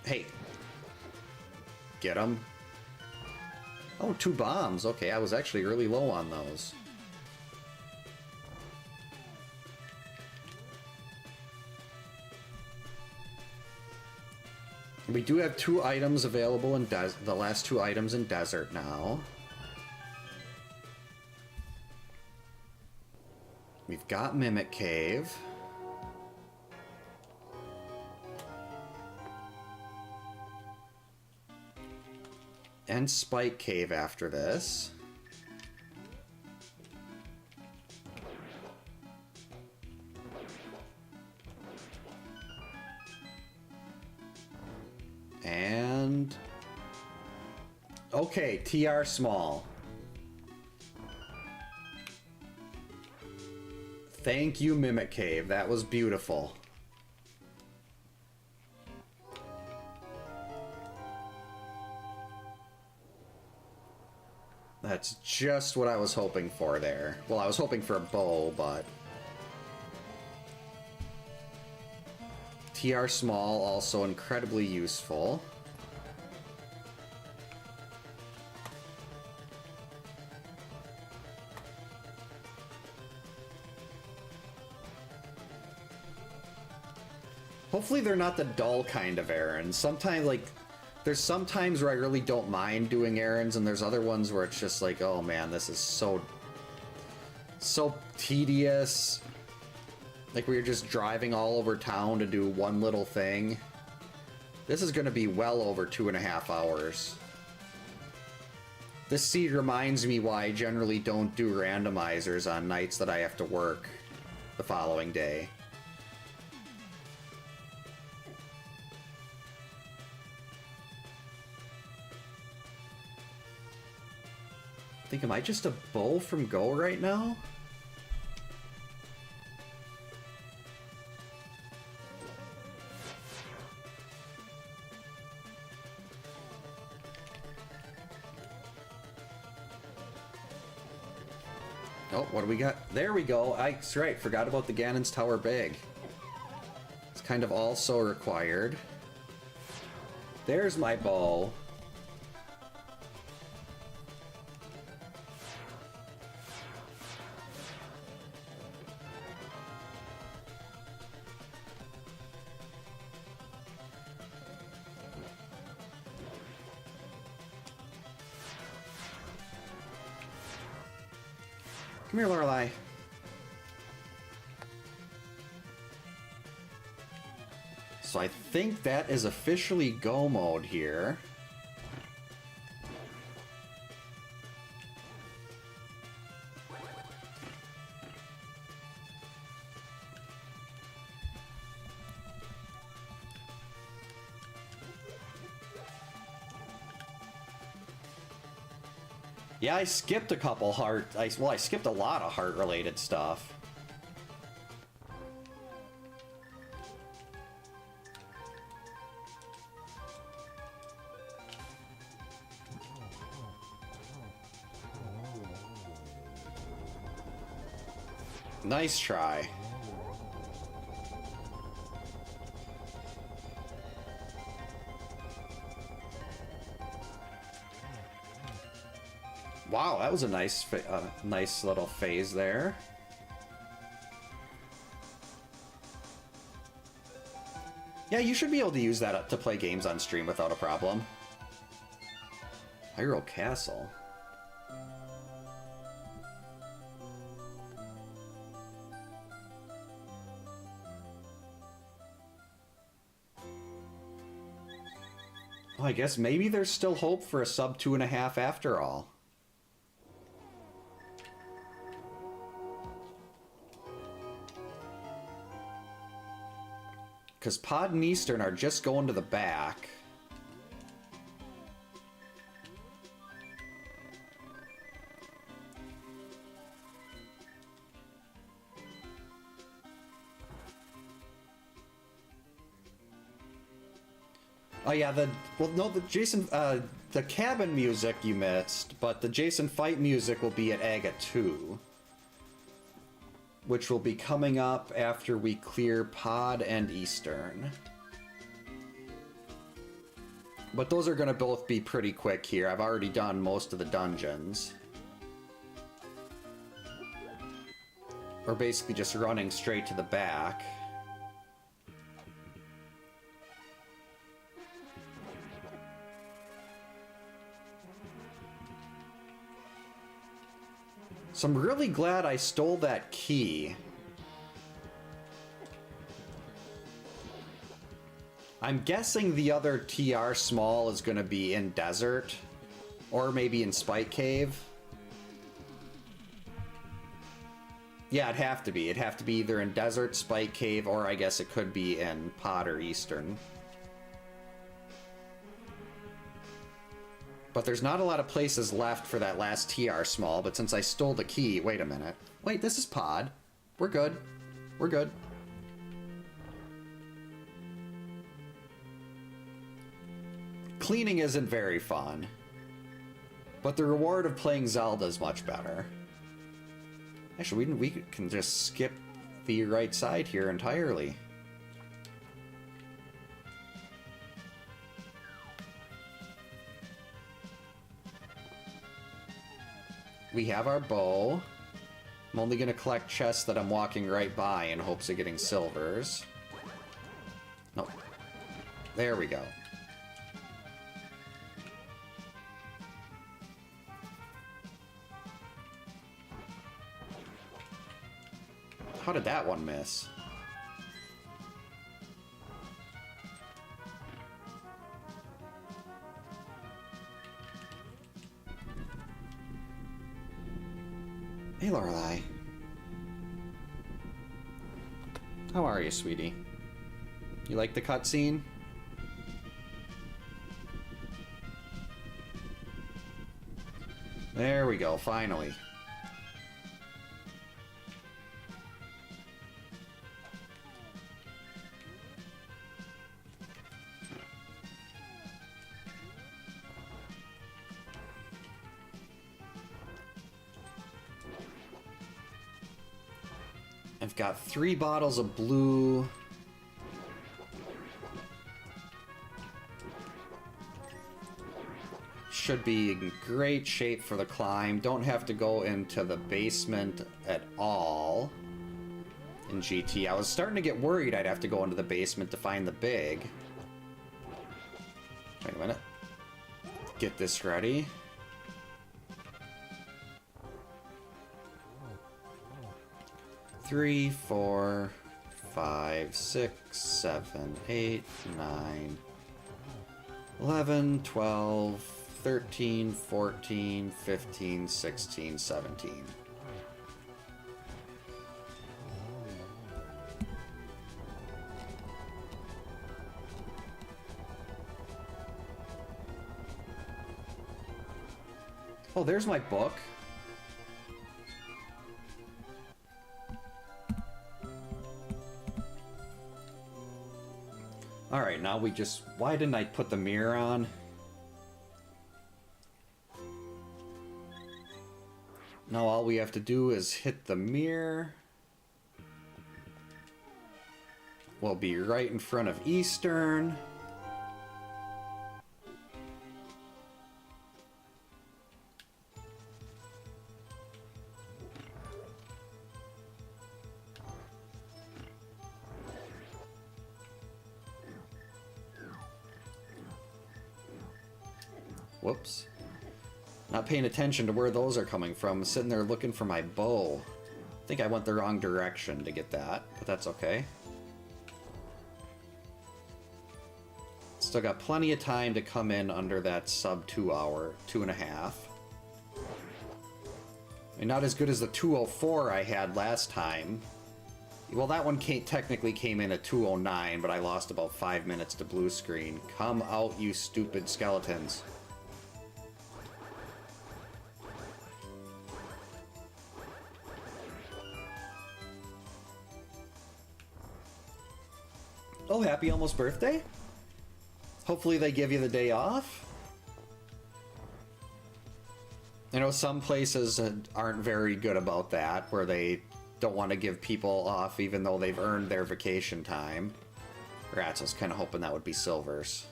Hey. Get him. Oh, 2 bombs. Okay, I was actually really low on those. We do have 2 items available in the last 2 items in Desert now. We've got Mimic Cave. And Spike Cave after this. And... okay, TR Small. Thank you, Mimic Cave. That was beautiful. That's just what I was hoping for there. Well, I was hoping for a bow, but... TR Small, also incredibly useful. Hopefully they're not the dull kind of errands. Sometimes, like, there's some times where I really don't mind doing errands, and there's other ones where it's just like, oh man, this is so tedious. Like, we were just driving all over town to do one little thing. This is going to be well over 2.5 hours. This seed reminds me why I generally don't do randomizers on nights that I have to work the following day. I think, am I just a bow from Go right now? Oh, what do we got? There we go. That's right. Forgot about the Ganon's Tower Big. It's kind of also required. There's my bow. Come here, Lorelei. So I think that is officially Go mode here. Yeah, I skipped a couple I skipped a lot of heart-related stuff. Nice try. Wow, that was a nice little phase there. Yeah, you should be able to use that to play games on stream without a problem. Hyrule Castle. Well, I guess maybe there's still hope for a sub 2.5 after all. Because Pod and Eastern are just going to the back. Oh yeah, the cabin music you missed, but the Jason fight music will be at Aga 2. Which will be coming up after we clear Pod and Eastern. But those are going to both be pretty quick here. I've already done most of the dungeons. We're basically just running straight to the back. So I'm really glad I stole that key. I'm guessing the other TR small is going to be in Desert. Or maybe in Spike Cave. Yeah, it'd have to be. It'd have to be either in Desert, Spike Cave, or I guess it could be in Pod or Eastern. But there's not a lot of places left for that last TR small, but since I stole the key... Wait a minute. Wait, this is Pod. We're good. We're good. Cleaning isn't very fun. But the reward of playing Zelda is much better. Actually, we can just skip the right side here entirely. We have our bow. I'm only going to collect chests that I'm walking right by in hopes of getting silvers. Nope. There we go. How did that one miss? Hey, Lorelei. How are you, sweetie? You like the cutscene? There we go, finally. I've got 3 bottles of blue. Should be in great shape for the climb. Don't have to go into the basement at all in GT. I was starting to get worried I'd have to go into the basement to find the big. Wait a minute. Get this ready. Three, 4, 5, 6, 7, 8, 9, 11, 12, 13, 14, 15, 16, 17. Oh, there's my book. Alright, now we just... Why didn't I put the mirror on? Now all we have to do is hit the mirror. We'll be right in front of Eastern. Whoops. Not paying attention to where those are coming from. I'm sitting there looking for my bow. I think I went the wrong direction to get that, but that's okay. Still got plenty of time to come in under that sub 2 hour, 2.5. I mean, not as good as the 204 I had last time. Well, that one technically came in at 209, but I lost about 5 minutes to blue screen. Come out, you stupid skeletons. Oh, happy almost birthday? Hopefully they give you the day off. I know some places aren't very good about that, where they don't want to give people off even though they've earned their vacation time. Rats, I was kind of hoping that would be silvers.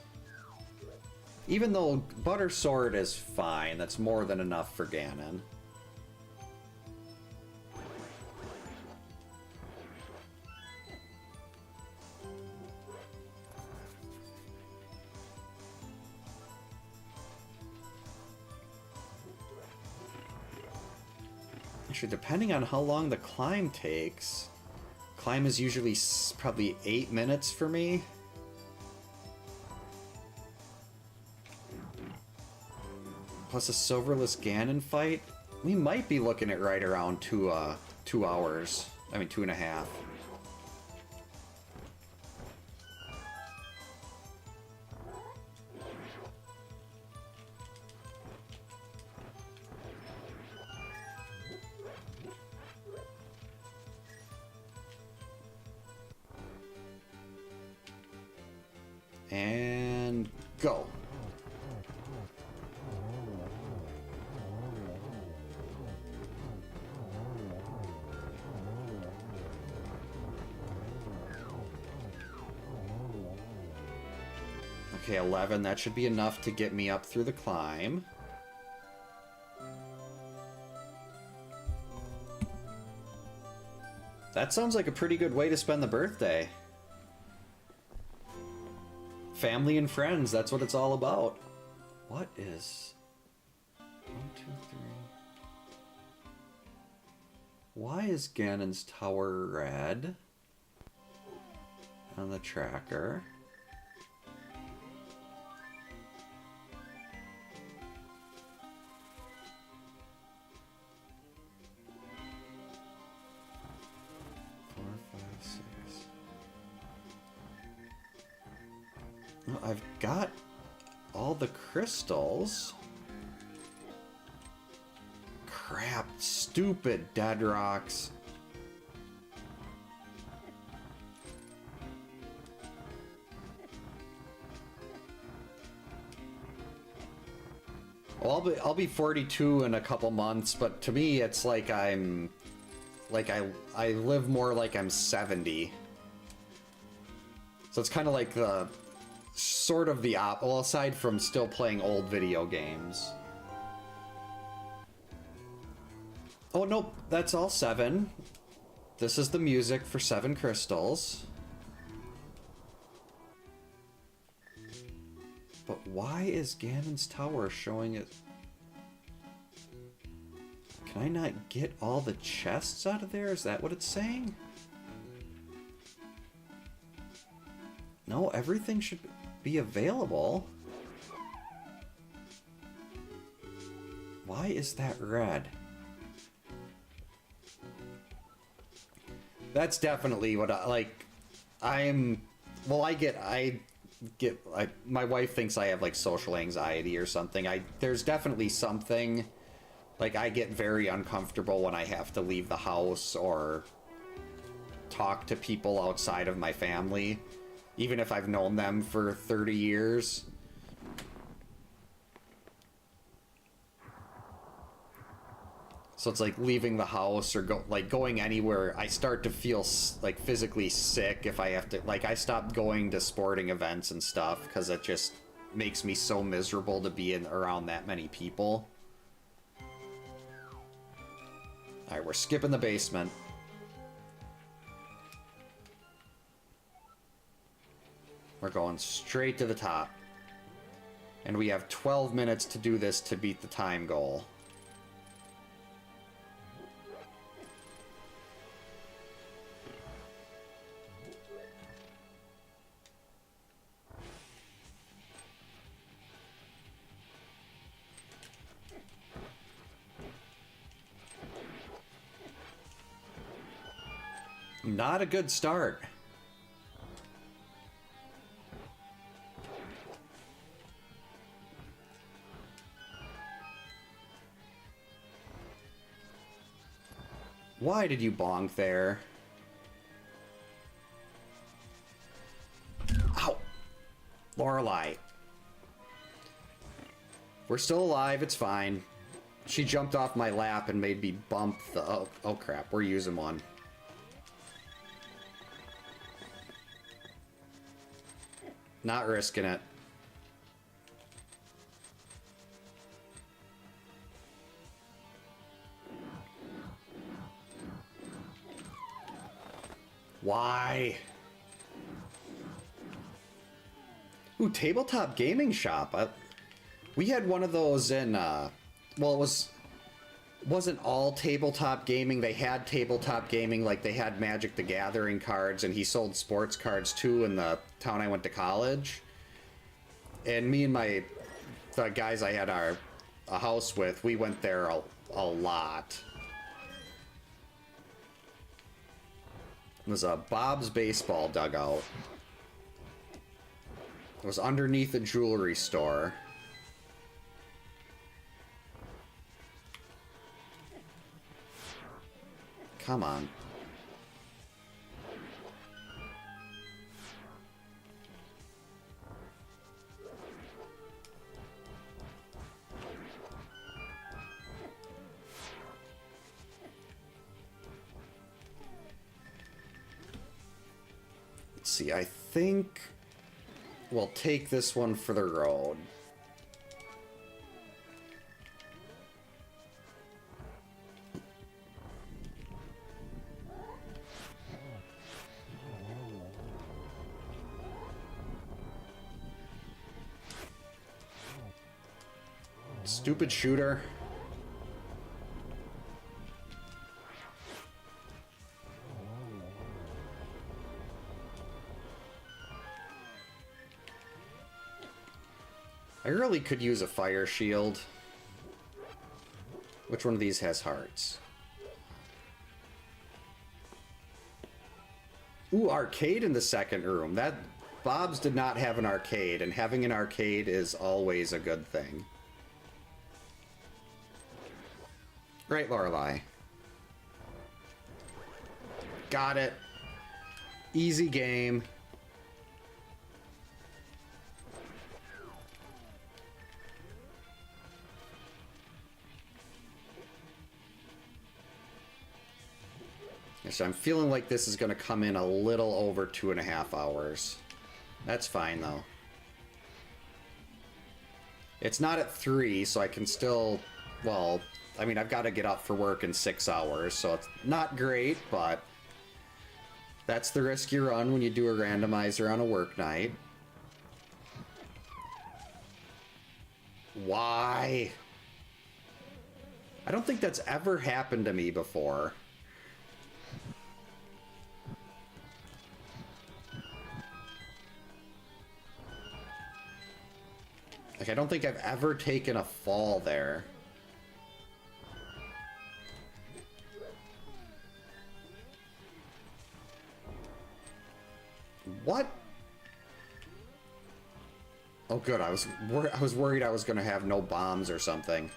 Even though Butter Sword is fine, that's more than enough for Ganon. Actually, depending on how long the climb takes, climb is usually probably 8 minutes for me. Plus a silverless Ganon fight, we might be looking at right around 2 hours. I mean 2.5. And go. Okay, 11. That should be enough to get me up through the climb. That sounds like a pretty good way to spend the birthday. Family and friends, that's what it's all about. What is... 1, 2, 3... Why is Ganon's tower red on the tracker? I've got all the crystals. Crap, stupid dead rocks. Well, I'll be 42 in a couple months, but to me it's like I'm like I live more like I'm 70. So it's kind of like the sort of the well, aside from still playing old video games. Oh nope, that's all 7. This is the music for 7 crystals. But why is Ganon's tower showing it? Can I not get all the chests out of there? Is that what it's saying? No, everything should be available. Why is that red? That's definitely what I like. Well, my wife thinks I have like social anxiety or something. There's definitely something, like I get very uncomfortable when I have to leave the house or talk to people outside of my family, even if I've known them for 30 years. So it's like leaving the house or going anywhere. I start to feel like physically sick if I have to, like I stopped going to sporting events and stuff because it just makes me so miserable to be around that many people. All right, we're skipping the basement. We're going straight to the top. And we have 12 minutes to do this to beat the time goal. Not a good start. Why did you bonk there? Ow! Lorelei. We're still alive, it's fine. She jumped off my lap and made me bump the... Oh crap, we're using one. Not risking it. Why? Ooh, tabletop gaming shop. We had one of those in, well, it was wasn't all tabletop gaming. They had tabletop gaming, like they had Magic the Gathering cards, and he sold sports cards too in the town I went to college. And me and the guys I had a house with, we went there a lot. It was a Bob's Baseball dugout. It was underneath a jewelry store. Come on. Let's see, I think we'll take this one for the road. Stupid shooter. I really could use a fire shield. Which one of these has hearts? Ooh, arcade in the second room. That Bob's did not have an arcade, and having an arcade is always a good thing. Right, Lorelei. Got it. Easy game. So I'm feeling like this is going to come in a little over 2.5 hours. That's fine, though. It's not at 3, so I can still... Well, I mean, I've got to get up for work in 6 hours, so it's not great, but... That's the risk you run when you do a randomizer on a work night. Why? I don't think that's ever happened to me before. Like, I don't think I've ever taken a fall there. What? Oh, good. I was worried I was going to have no bombs or something.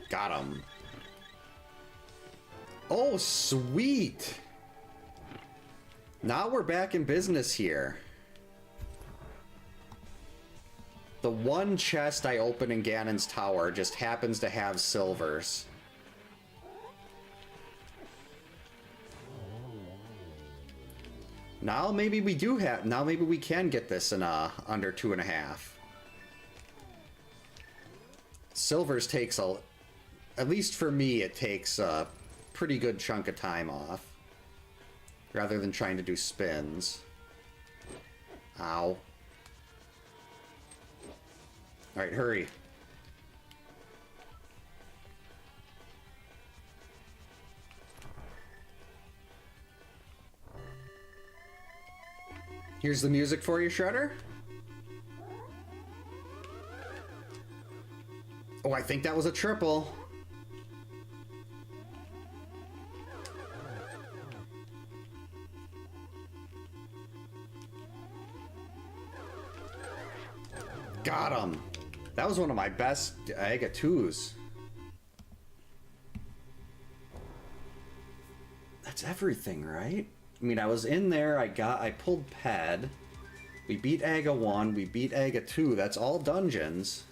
Got him. Oh, sweet. Now we're back in business here. The one chest I open in Ganon's Tower just happens to have silvers. Now maybe we do have... Now maybe we can get this in under 2.5. Silvers takes a... At least for me, it takes a pretty good chunk of time off. Rather than trying to do spins. Ow. Alright, hurry. Here's the music for you, Shredder. Oh, I think that was a triple. Got him. That was one of my best Aga 2s. That's everything, right? I mean, I was in there, I pulled Ped. We beat Aga 1, we beat Aga 2. That's all dungeons.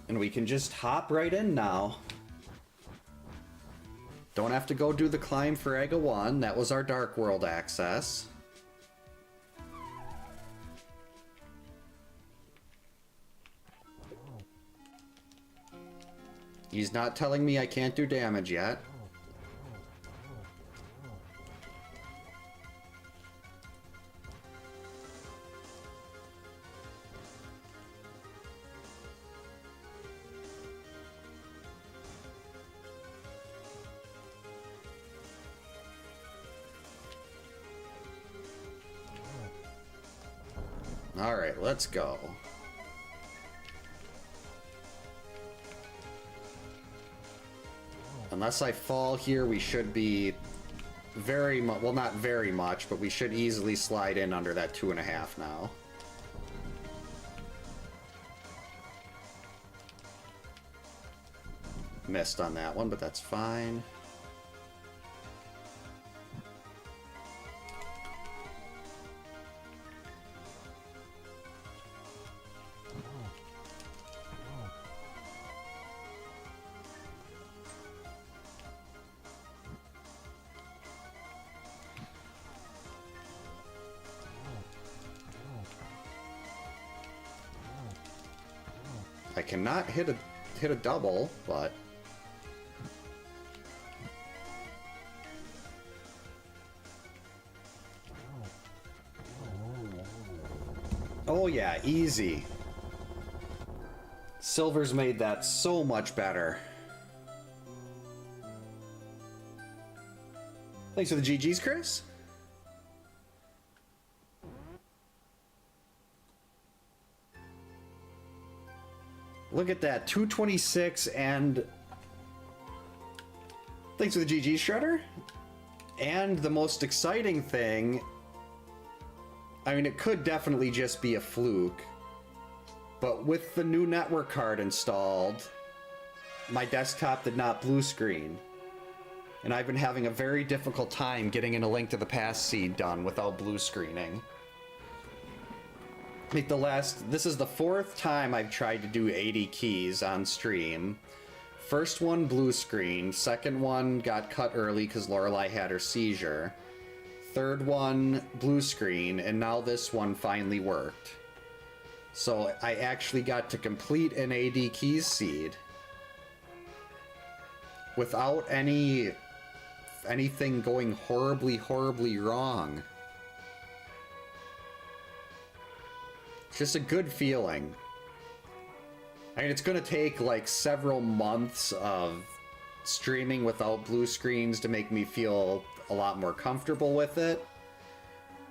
And we can just hop right in now. Don't have to go do the climb for Aga 1. That was our Dark World access. He's not telling me I can't do damage yet. Alright, let's go. Unless I fall here, we should be very much, well, not very much, but we should easily slide in under that 2.5 now. Missed on that one, but that's fine. I cannot hit a double, but oh yeah, easy. Silver's made that so much better. Thanks for the GGs, Chris. Look at that, 226, and thanks for the GG Shredder. And the most exciting thing, I mean, it could definitely just be a fluke, but with the new network card installed, my desktop did not blue screen. And I've been having a very difficult time getting in A Link to the Past seed done without blue screening. Like this is the 4th time I've tried to do 80 keys on stream. First one, blue screen. Second one got cut early because Lorelei had her seizure. Third one, blue screen, and now this one finally worked. So I actually got to complete an AD keys seed without anything going horribly wrong. Just a good feeling. I mean, it's gonna take like several months of streaming without blue screens to make me feel a lot more comfortable with it.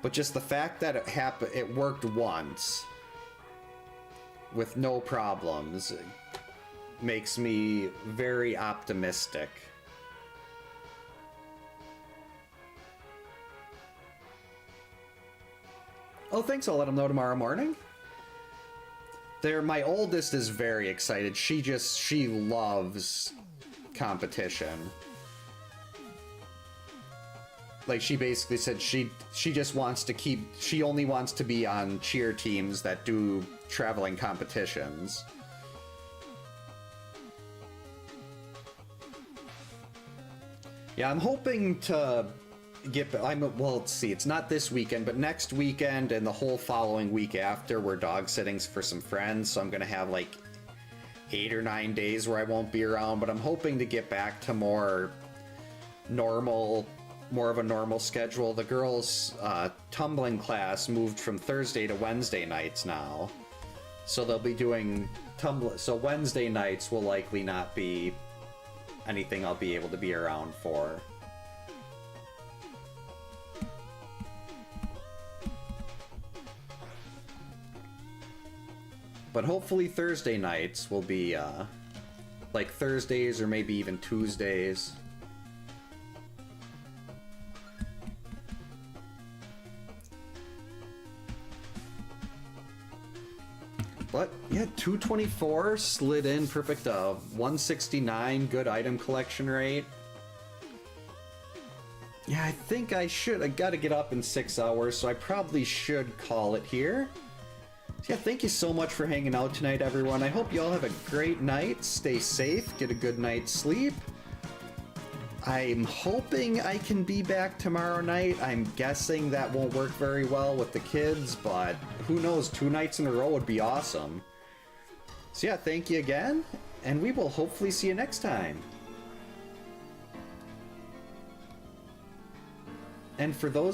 But just the fact that it worked once with no problems makes me very optimistic. Oh, thanks. I'll let them know tomorrow morning. My oldest is very excited. She loves competition. Like, she basically said she just wants to she only wants to be on cheer teams that do traveling competitions. Yeah, I'm hoping to well, let's see, it's not this weekend, but next weekend and the whole following week after, we're dog sittings for some friends, so I'm gonna have like 8 or 9 days where I won't be around, but I'm hoping to get back to more of a normal schedule. The girls' tumbling class moved from Thursday to Wednesday nights now, so they'll be doing so Wednesday nights will likely not be anything I'll be able to be around for. But hopefully Thursday nights will be, like Thursdays or maybe even Tuesdays. But, yeah, 224 slid in perfect, 169, good item collection rate. Yeah, I think I gotta get up in 6 hours, so I probably should call it here. Yeah, thank you so much for hanging out tonight, everyone. I hope you all have a great night. Stay safe, get a good night's sleep. I'm hoping I can be back tomorrow night. I'm guessing that won't work very well with the kids, but who knows? 2 nights in a row would be awesome. So yeah, thank you again, and we will hopefully see you next time. And for those